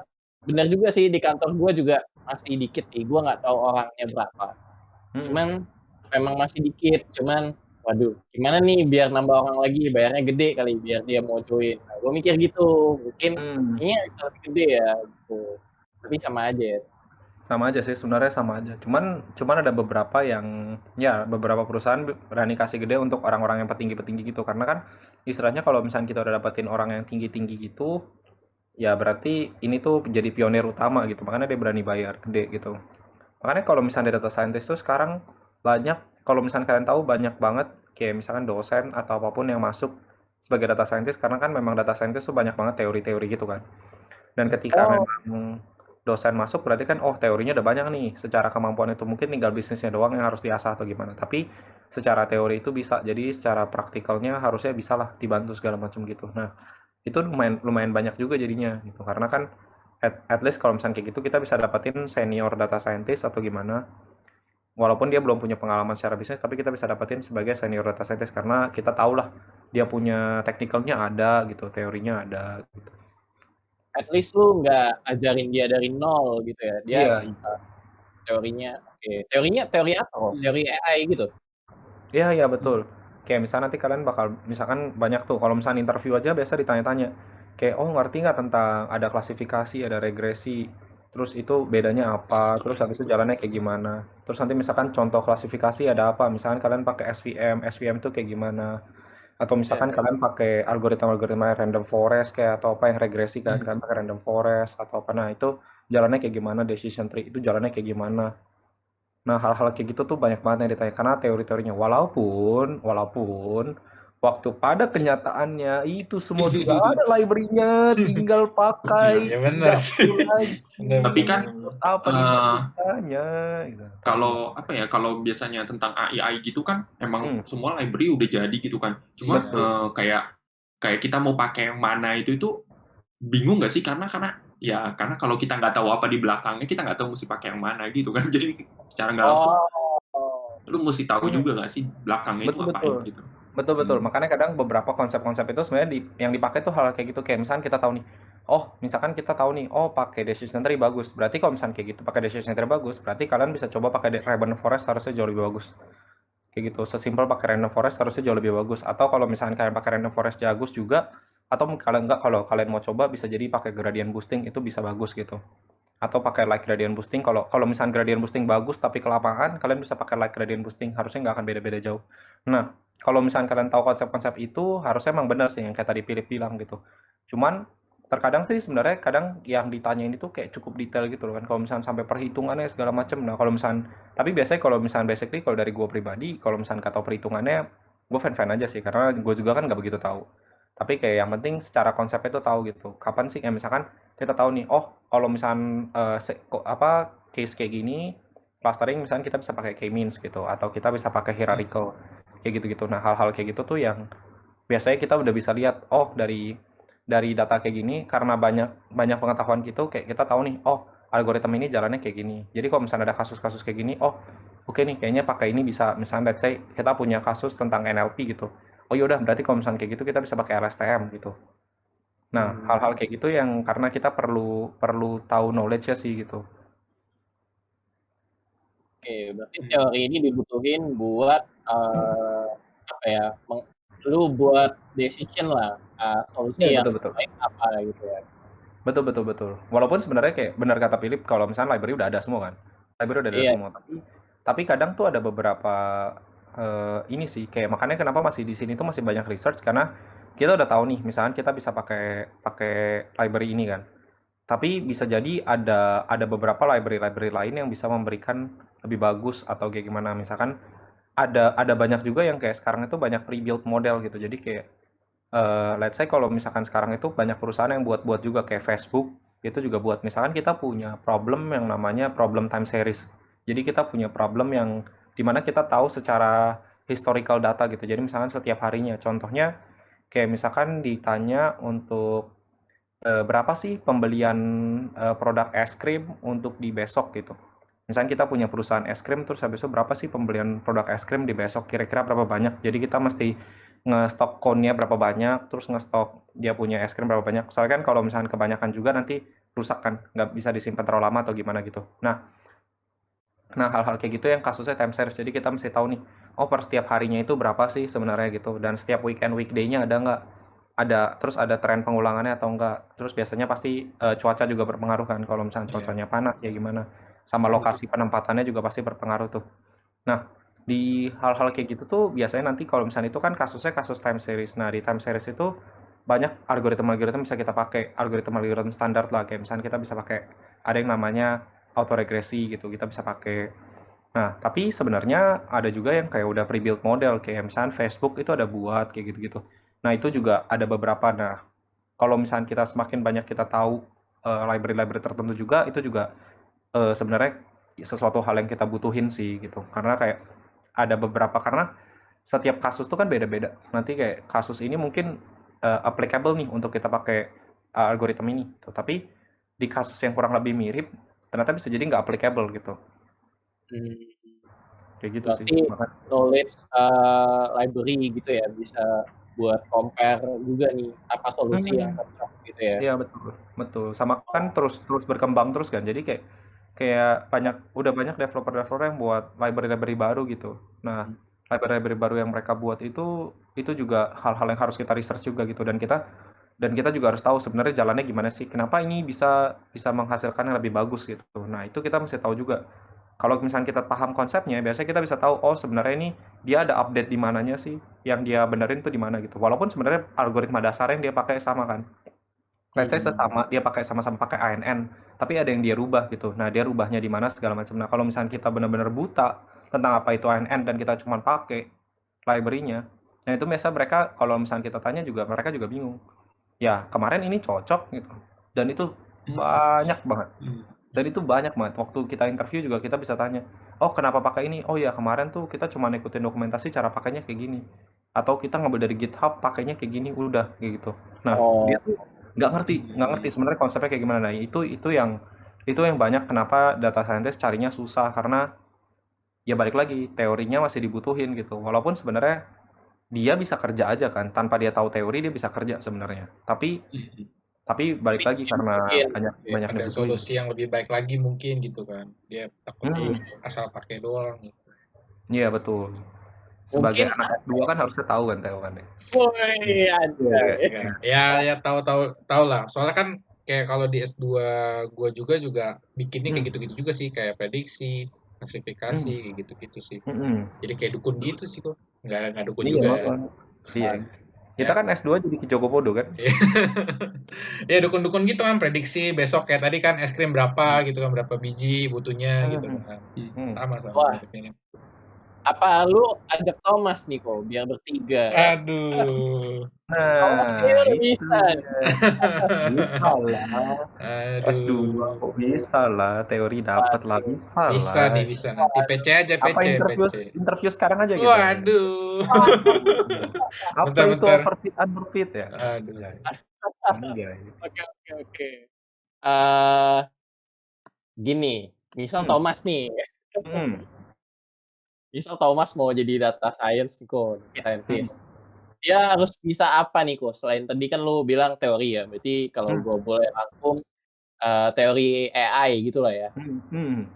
benar juga sih, di kantor gue juga masih dikit sih, gue nggak tahu orangnya berapa. Cuman memang masih dikit, cuman waduh gimana nih biar nambah orang lagi, bayarnya gede kali biar dia mau join. Nah, gue mikir gitu, mungkin kayaknya bisa lebih gede ya gitu. Tapi sama aja ya. Sama aja sih, sebenarnya sama aja. Cuman ada beberapa yang, ya beberapa perusahaan berani kasih gede untuk orang-orang yang petinggi-petinggi gitu. Karena kan istilahnya kalau misalnya kita udah dapetin orang yang tinggi-tinggi gitu, ya berarti ini tuh jadi pionir utama gitu. Makanya dia berani bayar gede gitu. Makanya kalau misalnya data scientist tuh sekarang banyak, kalau misalnya kalian tahu banyak banget kayak misalkan dosen atau apapun yang masuk sebagai data scientist, karena kan memang data scientist tuh banyak banget teori-teori gitu kan. Dan ketika memang dosen masuk berarti kan teorinya udah banyak nih, secara kemampuan itu mungkin tinggal bisnisnya doang yang harus diasah atau gimana. Tapi secara teori itu bisa, jadi secara praktikalnya harusnya bisa lah dibantu segala macam gitu. Nah, itu lumayan banyak juga jadinya gitu. Karena kan at least kalau misalnya kayak gitu kita bisa dapetin senior data scientist atau gimana. Walaupun dia belum punya pengalaman secara bisnis, tapi kita bisa dapetin sebagai senior data scientist karena kita tahu lah dia punya technicalnya ada gitu, teorinya ada gitu. At least lu nggak ajarin dia dari nol gitu ya. Dia Iya, teorinya, teori apa kok? Teori AI gitu. iya betul. Kayak misalnya nanti kalian bakal, misalkan banyak tuh, kalau misalnya interview aja biasa ditanya-tanya. Kayak, ngerti nggak tentang ada klasifikasi, ada regresi, terus itu bedanya apa, terus habis itu jalannya kayak gimana. Terus nanti misalkan contoh klasifikasi ada apa, misalkan kalian pakai SVM itu kayak gimana. Atau misalkan kalian pakai algoritma random forest kayak atau apa yang regresi kan, kalian pakai random forest atau apa. Nah, itu jalannya kayak gimana, decision tree itu jalannya kayak gimana. Nah, hal-hal kayak gitu tuh banyak banget yang ditanya karena teori-teorinya. Walaupun waktu pada kenyataannya itu semua sudah ada library-nya, tinggal pakai, Iya benar tidak sih. perlu lagi. Tapi kan Apa ditanya gitu. kalau biasanya tentang AI gitu kan emang Hmm, semua library udah jadi gitu kan. Cuma betul. kayak kita mau pakai yang mana itu bingung nggak sih karena kalau kita nggak tahu apa di belakangnya kita nggak tahu mesti pakai yang mana gitu kan. Jadi secara nggak langsung lu mesti tahu Hmm, juga nggak sih belakangnya itu betul ngapain betul. gitu. Betul. Makanya kadang beberapa konsep-konsep itu sebenarnya yang dipakai tuh hal kayak gitu. Kayak misalkan kita tahu nih, misalkan kita tahu nih, pakai decision tree bagus. Berarti kalau misalkan kayak gitu pakai decision tree bagus, berarti kalian bisa coba pakai random forest harusnya jauh lebih bagus. Kayak gitu. Sesimpel pakai random forest harusnya jauh lebih bagus. Atau kalau misalkan kalian pakai random forest bagus juga, atau kalau kalian mau coba bisa jadi pakai gradient boosting itu bisa bagus gitu. Atau pakai light gradient boosting, kalau kalau misalkan gradient boosting bagus tapi ke lapangan kalian bisa pakai light gradient boosting, harusnya nggak akan beda-beda jauh. Nah, kalau misalkan kalian tahu konsep-konsep itu harusnya emang benar sih yang kayak tadi Philip bilang gitu. Cuman terkadang sih sebenarnya kadang yang ditanyain itu kayak cukup detail gitu loh kan, kalau misalkan sampai perhitungannya segala macam. Nah, kalau misalkan, tapi biasanya kalau misalkan basically kalau dari gue pribadi, kalau misalkan nggak tahu perhitungannya, gue fan-fan aja sih karena gue juga kan nggak begitu tahu. Tapi kayak yang penting secara konsepnya itu tahu gitu. Kapan sih misalkan kita tahu nih, kalau misalkan case kayak gini, clustering misalkan kita bisa pakai k-means gitu, atau kita bisa pakai hierarchical kayak gitu-gitu. Nah, hal-hal kayak gitu tuh yang biasanya kita udah bisa lihat, dari data kayak gini karena banyak banyak pengetahuan gitu, kayak kita tahu nih, algoritma ini jalannya kayak gini. Jadi kalau misalnya ada kasus-kasus kayak gini, oke nih kayaknya pakai ini bisa. Misalnya let's say kita punya kasus tentang NLP gitu. Oh yaudah, berarti kalau misalnya kayak gitu kita bisa pakai LSTM gitu. Nah, hal-hal kayak gitu yang karena kita perlu perlu tahu knowledge ya sih gitu. Oke, berarti teori ini dibutuhin buat lu buat decision lah, solusi Iya, yang betul. terbaik apa gitu ya. Betul. Walaupun sebenarnya kayak benar kata Philip, kalau misalnya library udah ada semua kan. Library udah ada Iya, semua, tapi kadang tuh ada beberapa ini sih kayak makanya kenapa masih di sini tuh masih banyak research karena kita udah tahu nih, misalkan kita bisa pakai pakai library ini kan. Tapi bisa jadi ada beberapa library lain yang bisa memberikan lebih bagus atau kayak gimana. Misalkan ada banyak juga yang kayak sekarang itu banyak pre-built model gitu. Jadi kayak let's say kalau misalkan sekarang itu banyak perusahaan yang buat juga kayak Facebook itu juga buat, misalkan kita punya problem yang namanya problem time series. Jadi kita punya problem yang dimana kita tahu secara historical data gitu. Jadi misalkan setiap harinya, contohnya kayak misalkan ditanya untuk berapa sih pembelian produk es krim untuk di besok gitu. Misalnya kita punya perusahaan es krim, terus habis itu berapa sih pembelian produk es krim di besok, kira-kira berapa banyak. Jadi kita mesti ngestok cone-nya berapa banyak, terus ngestok dia punya es krim berapa banyak. Soalnya kan kalau misalkan kebanyakan juga nanti rusak kan, nggak bisa disimpan terlalu lama atau gimana gitu. Nah, hal-hal kayak gitu yang kasusnya time series. Jadi kita mesti tahu nih, oh per setiap harinya itu berapa sih sebenarnya gitu. Dan setiap weekend, weekday-nya ada nggak? Ada, terus ada tren pengulangannya atau enggak. Terus biasanya pasti cuaca juga berpengaruh kan. Kalau misalnya Iya. cuacanya panas ya gimana. Sama lokasi penempatannya juga pasti berpengaruh tuh. Nah, di hal-hal kayak gitu tuh biasanya nanti kalau misalnya itu kan kasusnya kasus time series. Nah, di time series itu banyak algoritma-algoritma bisa kita pakai, algoritma-algoritma standar lah. Kayak misalnya kita bisa pakai, ada yang namanya autoregresi gitu, kita bisa pakai. Nah, tapi sebenarnya ada juga yang kayak udah pre-built model, kayak misalnya Facebook itu ada buat kayak gitu-gitu. Nah, itu juga ada beberapa. Nah, kalau misalnya kita semakin banyak kita tahu library-library tertentu juga, itu juga sebenarnya sesuatu hal yang kita butuhin sih gitu. Karena kayak ada beberapa, karena setiap kasus tuh kan beda-beda. Nanti kayak kasus ini mungkin applicable nih untuk kita pakai algoritma ini. Gitu. Tapi di kasus yang kurang lebih mirip, ternyata bisa jadi nggak applicable gitu. Kayak gitu sih. Berarti knowledge library gitu ya, bisa buat compare juga nih apa solusi yang cocok gitu ya. Iya betul, betul. Sama kan terus berkembang terus kan. Jadi kayak udah banyak developer yang buat library baru gitu. Nah, library baru yang mereka buat itu juga hal-hal yang harus kita research juga gitu. Dan kita juga harus tahu sebenarnya jalannya gimana sih. Kenapa ini bisa menghasilkan yang lebih bagus gitu. Nah, itu kita mesti tahu juga. Kalau misalnya kita paham konsepnya, biasanya kita bisa tahu, oh sebenarnya ini dia ada update di mananya sih, yang dia benerin tuh di mana gitu. Walaupun sebenarnya algoritma dasar yang dia pakai sama kan. Let's say sesama, dia sama-sama pakai ANN, tapi ada yang dia rubah gitu. Nah, dia rubahnya di mana segala macam. Nah, kalau misalnya kita benar-benar buta tentang apa itu ANN dan kita cuma pakai library-nya, nah itu biasa mereka kalau misalnya kita tanya juga mereka juga bingung. Ya, kemarin ini cocok gitu. Dan itu banyak banget. Dan itu banyak banget. Waktu kita interview juga kita bisa tanya, oh kenapa pakai ini? Oh ya kemarin tuh kita cuma ikutin dokumentasi cara pakainya kayak gini. Atau kita ngambil dari GitHub pakainya kayak gini, udah kayak gitu. Nah, dia tuh nggak ngerti sebenarnya konsepnya kayak gimana. Nah, itu yang banyak kenapa data scientist carinya susah, karena ya balik lagi teorinya masih dibutuhin gitu. Walaupun sebenarnya dia bisa kerja aja kan, tanpa dia tahu teori dia bisa kerja sebenarnya. Tapi balik lagi karena banyak ada solusi yang lebih baik lagi mungkin gitu kan. Dia takutnya asal pakai doang gitu. Iya betul. Sebagai anak S2 kan harusnya tahu kan Teo kan ya. Ya tahu lah. Soalnya kan kayak kalau di S2 gua juga bikinnya kayak gitu-gitu juga sih, kayak prediksi, klasifikasi kayak gitu-gitu sih. Jadi kayak dukun gitu sih kok. Enggak dukun juga. Iya. Kita kan S2 jadi Ki Jogopodo kan. Ya dukun-dukun gitu kan, prediksi besok kayak tadi kan es krim berapa gitu kan, berapa biji butuhnya gitu kan. Sama mirip-mirip. Apa lu ajak Thomas nih kok biar bertiga? Aduh. Nah, bisa. Bisa lah. S2 kok bisa lah, teori dapat lah, bisa lah. Bisa nanti PC aja PC. Apa interview sekarang aja gitu. Waduh. Apa itu overfit underfit ya? Aduh. Oke. Gini, misal Thomas nih. Misal Thomas mau jadi data scientist. Dia harus bisa apa nih kok? Selain tadi kan lu bilang teori ya, berarti kalau gue boleh rangkum teori AI gitu lah ya.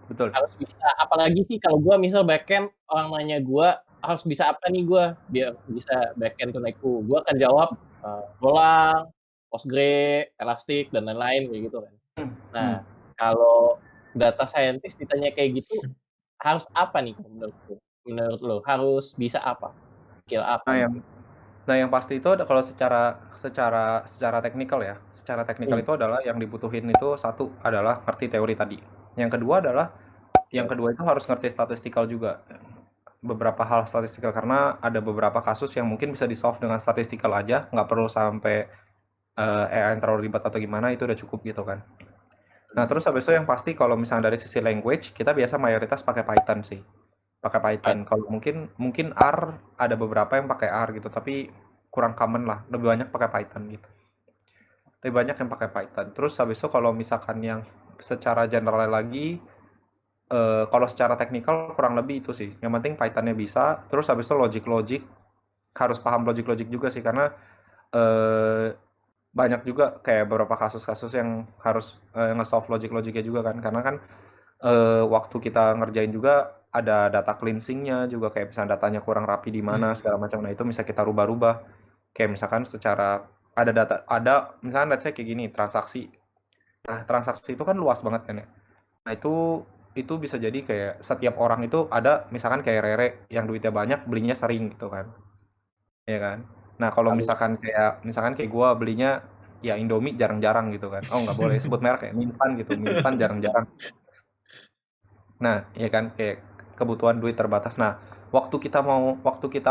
Betul. Harus bisa, apalagi sih kalau gue misal backend, orang nanya gue harus bisa apa nih gue biar bisa backend tunaiku. Gue akan jawab Golang, Postgre, Elastic dan lain-lain kayak gitu kan. Nah, kalau data scientist ditanya kayak gitu, harus apa nih menurut lo? Harus bisa apa? Skill apa? Nah, yang pasti itu ada kalau secara teknikal ya. Secara teknikal itu adalah yang dibutuhin itu satu adalah ngerti teori tadi. Yang kedua itu harus ngerti statistikal juga. Beberapa hal statistikal, karena ada beberapa kasus yang mungkin bisa di-solve dengan statistikal aja, nggak perlu sampai AI yang terlalu ribet atau gimana, itu udah cukup gitu kan. Nah, terus habis itu yang pasti kalau misalnya dari sisi language, kita biasa mayoritas pakai Python sih. Pakai Python. Kalau mungkin R, ada beberapa yang pakai R gitu, tapi kurang common lah. Lebih banyak pakai Python gitu. Lebih banyak yang pakai Python. Terus habis itu kalau misalkan yang secara general lagi, kalau secara teknikal kurang lebih itu sih. Yang penting Python-nya bisa, terus habis itu logic harus paham logic-logic juga sih karena eh, banyak juga kayak beberapa kasus-kasus yang harus nge-solve logic-logicnya juga kan karena kan waktu kita ngerjain juga ada data cleansingnya juga kayak misalnya datanya kurang rapi di mana segala macam. Nah itu bisa kita rubah-rubah kayak misalkan secara ada misalnya let's say kayak gini transaksi. Nah transaksi itu kan luas banget kan ya. Nah itu bisa jadi kayak setiap orang itu ada misalkan kayak Rere yang duitnya banyak belinya sering gitu kan, ya kan. Nah kalau misalkan kayak gue belinya ya Indomie jarang-jarang gitu kan. Oh nggak boleh sebut merek ya, mie instan jarang-jarang. Nah, ya kan kayak kebutuhan duit terbatas. Nah, waktu kita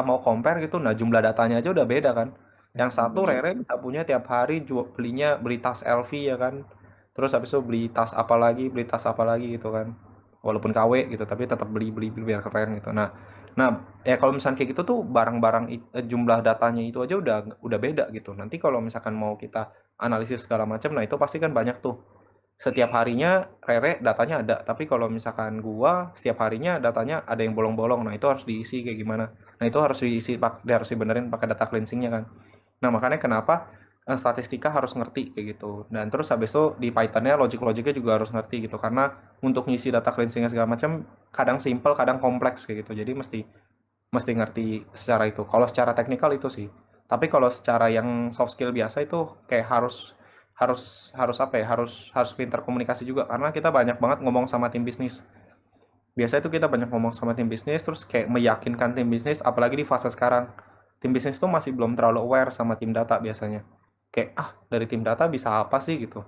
mau compare gitu, nah jumlah datanya aja udah beda kan. Yang satu Benar. Rere bisa punya tiap hari beli tas LV ya kan. Terus habis itu beli tas apa lagi gitu kan. Walaupun KW gitu, tapi tetap beli beli beli biar keren gitu. Nah, ya kalau misalnya kayak gitu tuh jumlah datanya itu aja udah beda gitu. Nanti kalau misalkan mau kita analisis segala macam, nah itu pasti kan banyak tuh setiap harinya Rere datanya ada, tapi kalau misalkan gua setiap harinya datanya ada yang bolong-bolong. Nah, itu harus diisi kayak gimana? Nah, itu harus dibenerin pakai data cleansingnya kan. Nah, makanya kenapa statistika harus ngerti kayak gitu. Dan terus habis itu di Python-nya logic-logicnya juga harus ngerti gitu karena untuk ngisi data cleansingnya segala macam kadang simple, kadang kompleks kayak gitu. Jadi mesti mesti ngerti secara itu. Kalau secara teknikal itu sih. Tapi kalau secara yang soft skill biasa itu kayak harus harus harus apa ya? Harus pintar komunikasi juga karena kita banyak banget ngomong sama tim bisnis. Biasanya itu kita banyak ngomong sama tim bisnis terus kayak meyakinkan tim bisnis apalagi di fase sekarang. Tim bisnis tuh masih belum terlalu aware sama tim data biasanya. Kayak dari tim data bisa apa sih gitu.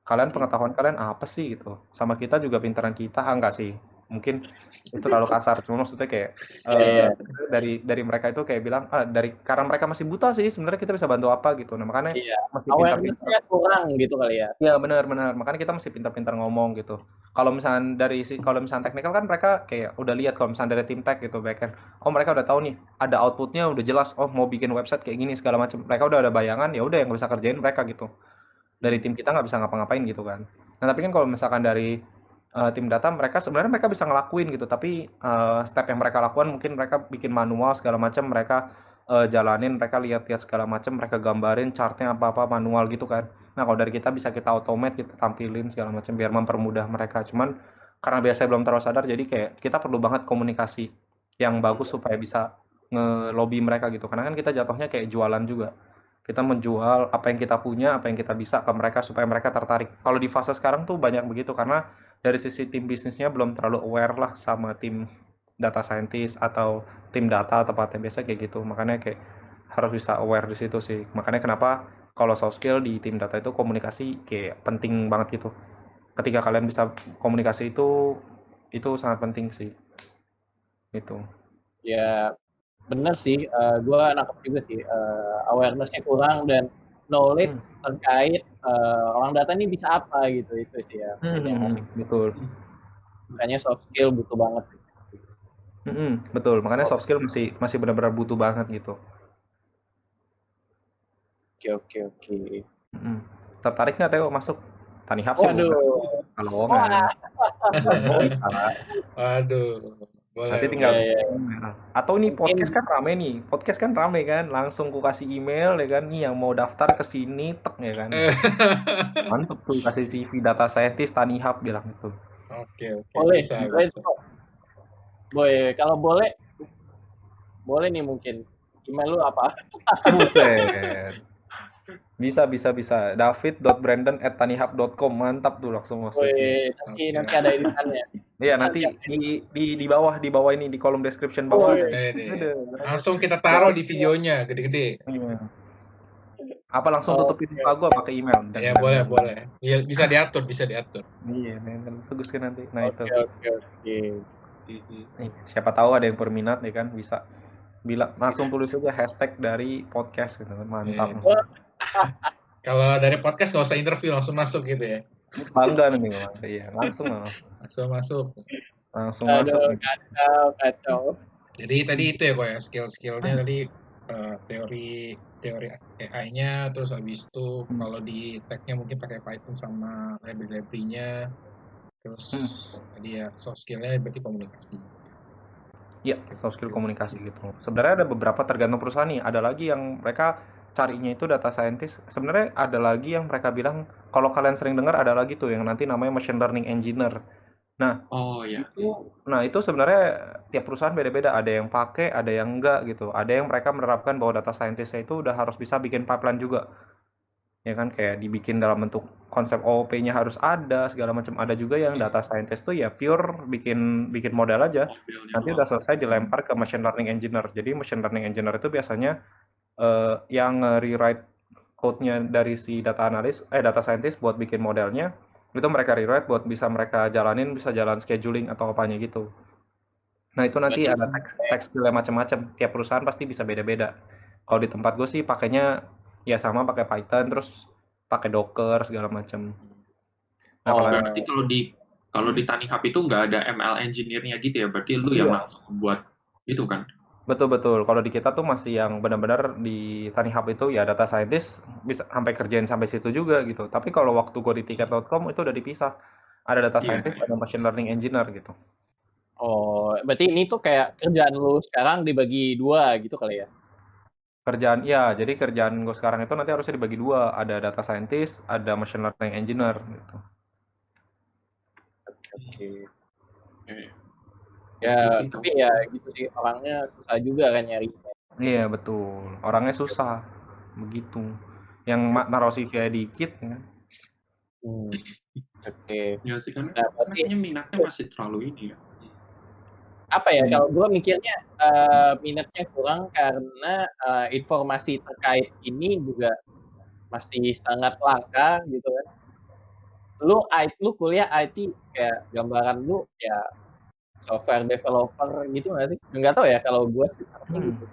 Pengetahuan kalian apa sih gitu. Sama kita juga pintaran kita enggak sih. Mungkin itu terlalu kasar. Cuma maksudnya kayak Iya. dari mereka itu kayak bilang karena mereka masih buta sih sebenarnya kita bisa bantu apa gitu. Nah, makanya Iya. masih pintar-pintar. Awareness-nya kurang gitu kali ya. Iya benar-benar makanya kita mesti pintar-pintar ngomong gitu. Kalau misalnya teknikal kan mereka kayak udah lihat kalau misalnya dari tim tech gitu backend, oh mereka udah tahu nih ada outputnya udah jelas, oh mau bikin website kayak gini segala macam, mereka udah ada bayangan, ya udah yang bisa kerjain mereka gitu. Dari tim kita nggak bisa ngapa-ngapain gitu kan. Nah tapi kan kalau misalkan dari tim data mereka bisa ngelakuin gitu, tapi step yang mereka lakukan mungkin mereka bikin manual segala macam, mereka jalanin, mereka lihat-lihat segala macam, mereka gambarin chartnya apa-apa manual gitu kan. Nah kalau dari kita bisa kita automate, kita tampilin segala macam biar mempermudah mereka. Cuman karena biasanya belum terlalu sadar, jadi kayak kita perlu banget komunikasi yang bagus supaya bisa nge-lobby mereka gitu. Karena kan kita jatuhnya kayak jualan juga. Kita menjual apa yang kita punya, apa yang kita bisa ke mereka supaya mereka tertarik. Kalau di fase sekarang tuh banyak begitu karena dari sisi tim bisnisnya belum terlalu aware lah sama tim data scientist atau tim data tepatnya biasa kayak gitu. Makanya kayak harus bisa aware di situ sih. Makanya kenapa kalau soft skill di tim data itu komunikasi kayak penting banget gitu. Ketika kalian bisa komunikasi itu sangat penting sih. Itu. Ya bener sih, gue nangkep juga sih, awareness-nya kurang dan knowledge terkait orang data ini bisa apa gitu, itu sih ya mungkin yang masih Betul. makanya soft skill butuh banget. Betul. Makanya soft skill masih benar-benar butuh banget gitu. Oke. Tertarik nggak Teo masuk? Tanihub sih bukan. Waduh. Lowongan. Bisa. Waduh, boleh. Nanti tinggal Iya. atau ini Mungkin- podcast kan rame kan, langsung ku kasih email ya kan, nih yang mau daftar ke sini tek ya kan. Mantep tuh kasih CV data scientist Tanihub bilang itu. Oke, Boleh, bisa. Boy, kalau boleh nih mungkin. Email lu apa? Buset. Bisa. David.brandon@tanihub.com. Mantap tuh langsung masuk. Boy, nanti ada editannya. Iya, nanti di bawah ini di kolom description bawah ada. Langsung kita taruh di videonya gede-gede. Iya. Apa langsung tutupin muka gua pakai email? Ya boleh. Ya, bisa diatur. Iya, bagus kan nanti. Nah itu. Oke. Nih, siapa tahu ada yang berminat ya kan bisa langsung tulis aja hashtag dari podcast gitu kan, mantap. Kalau dari podcast nggak usah interview, langsung masuk gitu ya. Bangga nih Bang. Iya, langsung masuk. Kacau. Jadi tadi itu ya kok ya skill-skillnya tadi teori AI-nya, terus habis itu kalau di tech-nya mungkin pakai Python sama library-nya, terus tadi ya soft skill-nya berarti komunikasi. Iya, soft skill komunikasi gitu. Sebenarnya ada beberapa tergantung perusahaan nih. Ada lagi yang mereka carinya itu data scientist. Sebenarnya ada lagi yang mereka bilang kalau kalian sering dengar ada lagi tuh yang nanti namanya machine learning engineer. Nah, Oh ya. itu sebenarnya tiap perusahaan beda-beda. Ada yang pakai, ada yang enggak gitu. Ada yang mereka menerapkan bahwa data scientist itu udah harus bisa bikin pipeline juga. Ya kan kayak dibikin dalam bentuk konsep OOP-nya harus ada segala macam. Ada juga yang data scientist tuh ya pure bikin bikin model aja. Modelnya Nanti doang. udah selesai dilempar ke machine learning engineer. Jadi machine learning engineer itu biasanya yang rewrite code-nya dari si data scientist buat bikin modelnya. Itu mereka rewrite buat bisa mereka jalanin, bisa jalan scheduling atau apanya gitu. Nah, itu nanti Berarti ada teks skill-nya macam-macam. Tiap perusahaan pasti bisa beda-beda. Kalau di tempat gue sih pakainya ya sama pakai Python terus pakai Docker segala macam. Nah, Oh, kalau Berarti kalau di Tanihub itu nggak ada ML engineer-nya gitu ya? Berarti lu yang iya, langsung buat itu kan? betul-betul. Kalau di kita tuh masih yang benar-benar di Tanihub itu ya data scientist bisa sampai kerjain sampai situ juga gitu. Tapi kalau waktu gue di tiket.com itu udah dipisah. Ada data Iya, scientist, iya. ada machine learning engineer gitu. berarti ini tuh kayak kerjaan lu sekarang dibagi 2 gitu kali ya? Jadi kerjaan gue sekarang itu nanti harusnya dibagi dua. Ada data scientist, ada machine learning engineer gitu. Oke. Oke. Ya, Oke sih, tapi ya gitu sih, orangnya susah juga kan nyarinya. Iya betul, orangnya susah, begitu. Yang naruh CV dikit ya kan. Oke. Ya sih karena Nah, berarti kayaknya minatnya masih terlalu ini ya. apa ya, kalau gue mikirnya, minatnya kurang karena, informasi terkait ini juga masih sangat langka gitu kan. Lu kuliah IT kayak gambaran lu ya software developer gitu nggak sih? Nggak tahu ya kalau gue sih takutnya Hmm. gitu.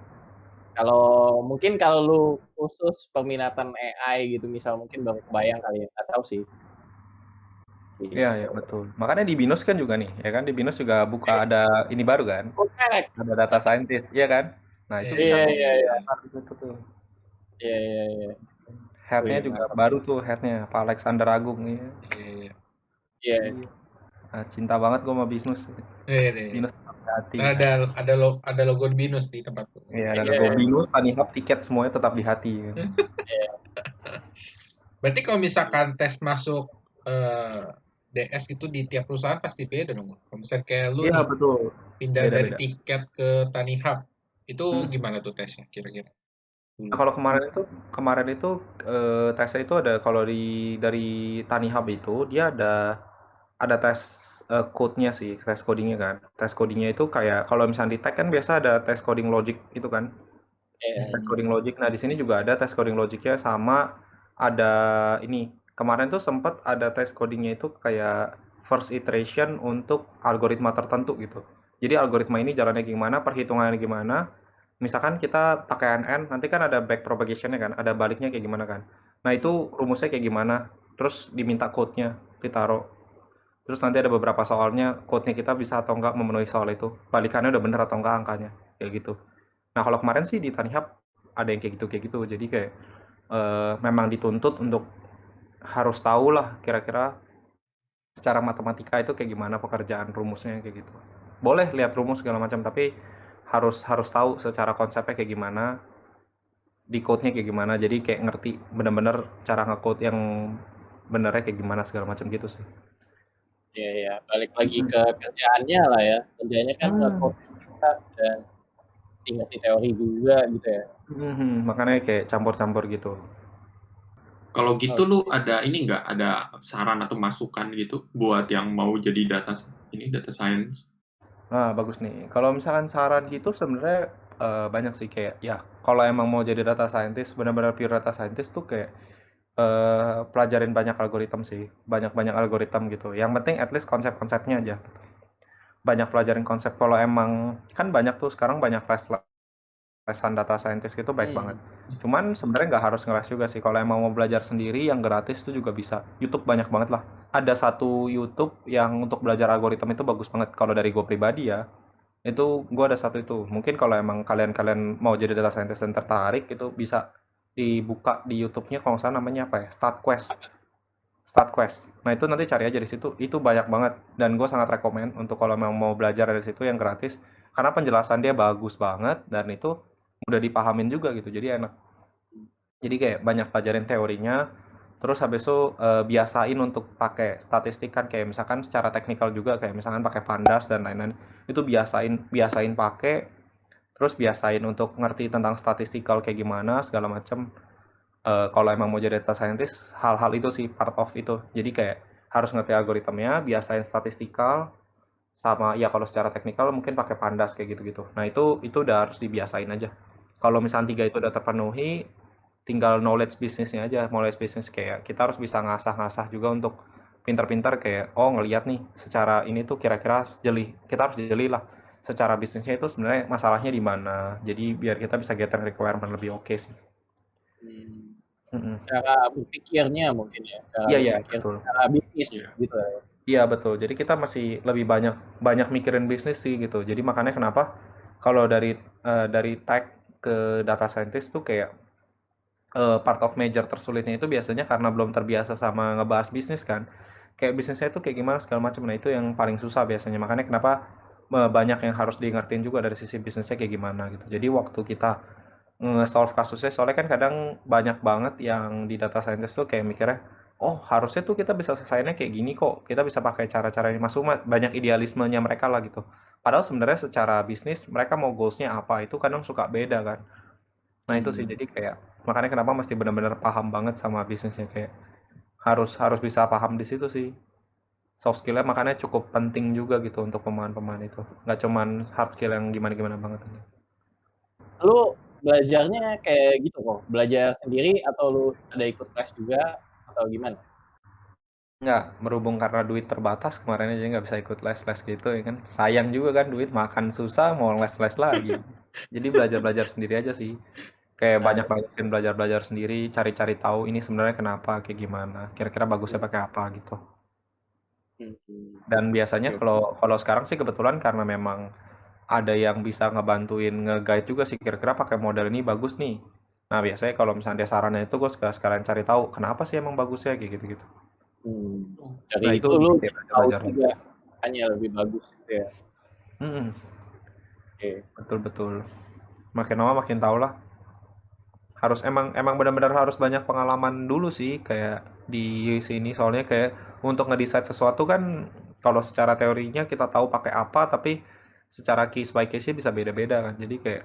Kalau mungkin kalau lu khusus peminatan AI gitu misal mungkin baru kebayang kali ya, nggak tahu sih. Iya ya Gitu. betul. Makanya di Binus kan juga nih, ya kan di Binus juga buka ada ini baru kan, Correct. ada data scientist, iya kan? Nah itu bisa Iya tuh, iya iya. itu tuh. Iya iya iya. Headnya Wih, juga mantap. baru tuh headnya, Pak Alexander Agung ya. Iya. Iya. Nah, cinta banget gue sama Binus. Iya. Binus hati. Ada logo Binus di tempatku. Iya ada Iya. logo Binus, Tanihub, tiket semuanya tetap di hati. Kan? Berarti kalau misalkan tes masuk DS itu di tiap perusahaan pasti beda dong. Kalau misalnya kayak lu Iya nih betul. pindah dari Beda-beda. tiket ke Tanihub, itu gimana tuh tesnya kira-kira? Nah, kalau kemarin itu tesnya itu ada kalau dari Tanihub itu dia ada tes code-nya sih, tes codingnya kan. Tes codingnya itu kayak kalau misalnya di tech kan biasa ada tes coding logic itu kan. Iya. Tes coding logic. Nah, di sini juga ada tes coding logicnya sama ada ini. Kemarin tuh sempat ada tes codingnya itu kayak first iteration untuk algoritma tertentu gitu. Jadi algoritma ini jalannya gimana, perhitungannya gimana. Misalkan kita pakai NN, nanti kan ada back propagation-nya kan, ada baliknya kayak gimana kan. Nah, itu rumusnya kayak gimana, terus diminta code-nya, ditaruh. Terus nanti ada beberapa soalnya, code-nya kita bisa atau enggak memenuhi soal itu. Balikannya udah bener atau enggak angkanya, kayak gitu. Nah, kalau kemarin sih di Tanihub ada yang kayak gitu. Jadi kayak memang dituntut untuk harus tahu lah kira-kira secara matematika itu kayak gimana pekerjaan rumusnya kayak gitu. Boleh lihat rumus segala macam, tapi harus tahu secara konsepnya kayak gimana, di code-nya kayak gimana. Jadi kayak ngerti bener-bener cara nge-code yang benernya kayak gimana segala macam gitu sih. Iya iya, balik lagi ke kerjaannya lah ya. Kerjanya kan nge-code juga dan ngerti teori juga gitu ya. Makanya kayak campur-campur gitu. Kalau gitu lu ada ini nggak, ada saran atau masukan gitu buat yang mau jadi data science? Nah, bagus nih. Kalau misalkan saran gitu sebenarnya banyak sih kayak ya kalau emang mau jadi data scientist, benar-benar pure data scientist tuh kayak pelajarin banyak algoritma sih. Banyak-banyak algoritma gitu. Yang penting at least konsep-konsepnya aja. Banyak pelajarin konsep. Kalau emang kan banyak tuh sekarang banyak lesan data scientist gitu baik banget. Cuman sebenarnya nggak harus ngeles juga sih. Kalau emang mau belajar sendiri yang gratis tuh juga bisa. YouTube banyak banget lah. Ada satu YouTube yang untuk belajar algoritma itu bagus banget. Kalau dari gue pribadi ya, itu gue ada satu itu. Mungkin kalau emang kalian mau jadi data scientist dan tertarik itu bisa dibuka di YouTube-nya kalau nggak salah namanya apa ya? Start Quest. Nah itu nanti cari aja di situ. Itu banyak banget dan gue sangat rekomen untuk kalau memang mau belajar dari situ yang gratis. karena penjelasan dia bagus banget dan itu udah dipahamin juga gitu, jadi enak. Jadi kayak banyak pelajarin teorinya, terus habis itu biasain untuk pakai statistik kan, kayak misalkan secara teknikal juga kayak misalkan pakai pandas dan lain-lain, itu biasain pakai, terus biasain untuk ngerti tentang statistikal kayak gimana segala macam. Kalau emang mau jadi data scientist, hal-hal itu sih part of itu. Jadi kayak harus ngerti algoritmanya, biasain statistikal, sama ya kalau secara teknikal mungkin pakai pandas kayak gitu-gitu. Nah itu udah harus dibiasain aja. Kalau misalnya 3 itu udah terpenuhi, tinggal knowledge bisnisnya aja. Knowledge bisnis kayak kita harus bisa ngasah-ngasah juga untuk pintar-pintar kayak ngelihat nih secara ini tuh kira-kira jeli. Kita harus jeli lah secara bisnisnya itu sebenarnya masalahnya di mana. Jadi biar kita bisa gather requirement lebih oke sih. Cara berpikirnya mungkin ya, Iya, betul. cara bisnis Iya. gitu ya. Iya betul. Jadi kita masih lebih banyak mikirin bisnis sih gitu. Jadi makanya kenapa kalau dari tech ke data scientist tuh kayak part of major tersulitnya itu biasanya karena belum terbiasa sama ngebahas bisnis kan. Kayak bisnisnya itu kayak gimana segala macam. Nah itu yang paling susah biasanya. Makanya kenapa banyak yang harus diingetin juga dari sisi bisnisnya kayak gimana gitu. Jadi waktu kita nge-solve kasusnya, soalnya kan kadang banyak banget yang di data scientist tuh kayak mikirnya, oh harusnya tuh kita bisa selesainya kayak gini kok, kita bisa pakai cara-cara ini, banyak idealismenya mereka lah gitu. Padahal sebenarnya secara bisnis mereka mau goalsnya apa itu kadang suka beda kan. Nah itu sih, jadi kayak makanya kenapa mesti benar-benar paham banget sama bisnisnya, kayak harus bisa paham di situ sih. Soft skillnya makanya cukup penting juga gitu untuk pemain-pemain itu, nggak cuman hard skill yang gimana-gimana banget. Lu belajarnya kayak gitu kok, belajar sendiri atau lu ada ikut les juga atau gimana? Nggak, berhubung karena duit terbatas kemarin aja nggak bisa ikut les-les gitu ya kan. Sayang juga kan duit, makan susah mau les-les lagi. Jadi belajar-belajar sendiri aja sih. Kayak banyak-banyakin belajar-belajar sendiri, cari-cari tahu ini sebenarnya kenapa, kayak gimana. Kira-kira bagusnya pakai apa gitu. Dan biasanya kalau sekarang sih kebetulan karena memang ada yang bisa ngebantuin nge-guide juga sih, kira-kira pakai model ini bagus nih. Nah biasanya kalau misalnya dia sarannya itu gue sekalian cari tahu kenapa sih emang bagusnya kayak gitu-gitu. Dari Nah, itu itu lu bikin tahu belajar. juga hanya lebih bagus gitu ya. Oke. Betul. Makin lama makin tahu lah. Harus emang benar-benar harus banyak pengalaman dulu sih kayak di sini, soalnya kayak untuk ngedesain sesuatu kan kalau secara teorinya kita tahu pakai apa, tapi secara case by case-nya bisa beda-beda kan. Jadi kayak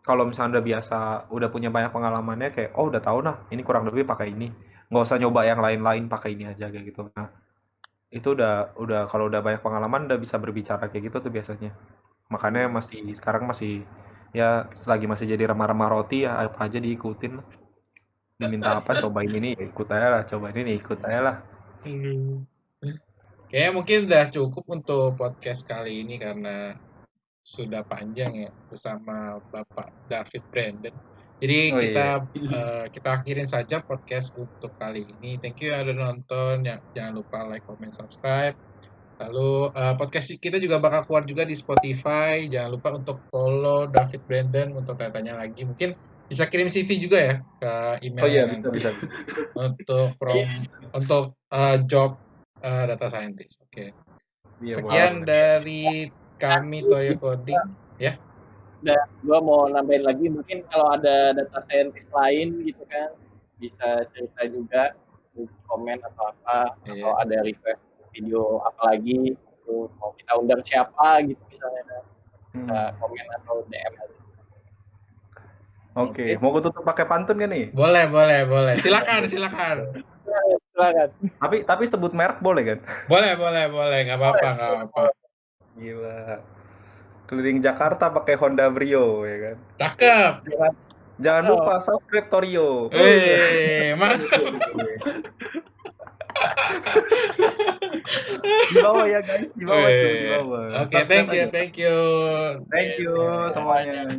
kalau misalnya udah biasa, udah punya banyak pengalamannya kayak oh udah tahu nah ini kurang lebih pakai ini. Nggak usah nyoba yang lain-lain, pakai ini aja kayak gitu. Nah, itu udah kalau udah banyak pengalaman udah bisa berbicara kayak gitu tuh biasanya. Makanya sekarang masih ya selagi masih jadi remah-remah roti ya apa aja diikutin lah. Diminta apa cobain ini ya ikut aja lah, cobain ini ikut aja lah. Kayaknya mungkin udah cukup untuk podcast kali ini karena sudah panjang ya bersama Bapak David Brandon. Jadi kita akhirin saja podcast untuk kali ini. Thank you yang udah nonton. Jangan lupa like, comment, subscribe. Lalu podcast kita juga bakal keluar juga di Spotify. Jangan lupa untuk follow David Brandon untuk tanya-tanya lagi. Mungkin bisa kirim CV juga ya ke email Bisa. untuk job data scientist. Oke. Iya, Sekian dari kami Toyo Coding ya. Dan gua mau nambahin lagi mungkin kalau ada data scientist lain gitu kan bisa cerita juga komen atau apa atau ada request video apa lagi gitu, mau kita undang siapa gitu misalnya bisa komen atau DM aja. Oke, mau gue tutup pakai pantun kan nih? Boleh. Silakan. Tapi sebut merek boleh kan? Boleh, nggak apa-apa. Gila. Keliling Jakarta pakai Honda Brio ya kan. Cakep. Jangan lupa subscribe Torio. Mantap. Di bawah ya guys, di bawah. Oke, thank you. Thank you semuanya.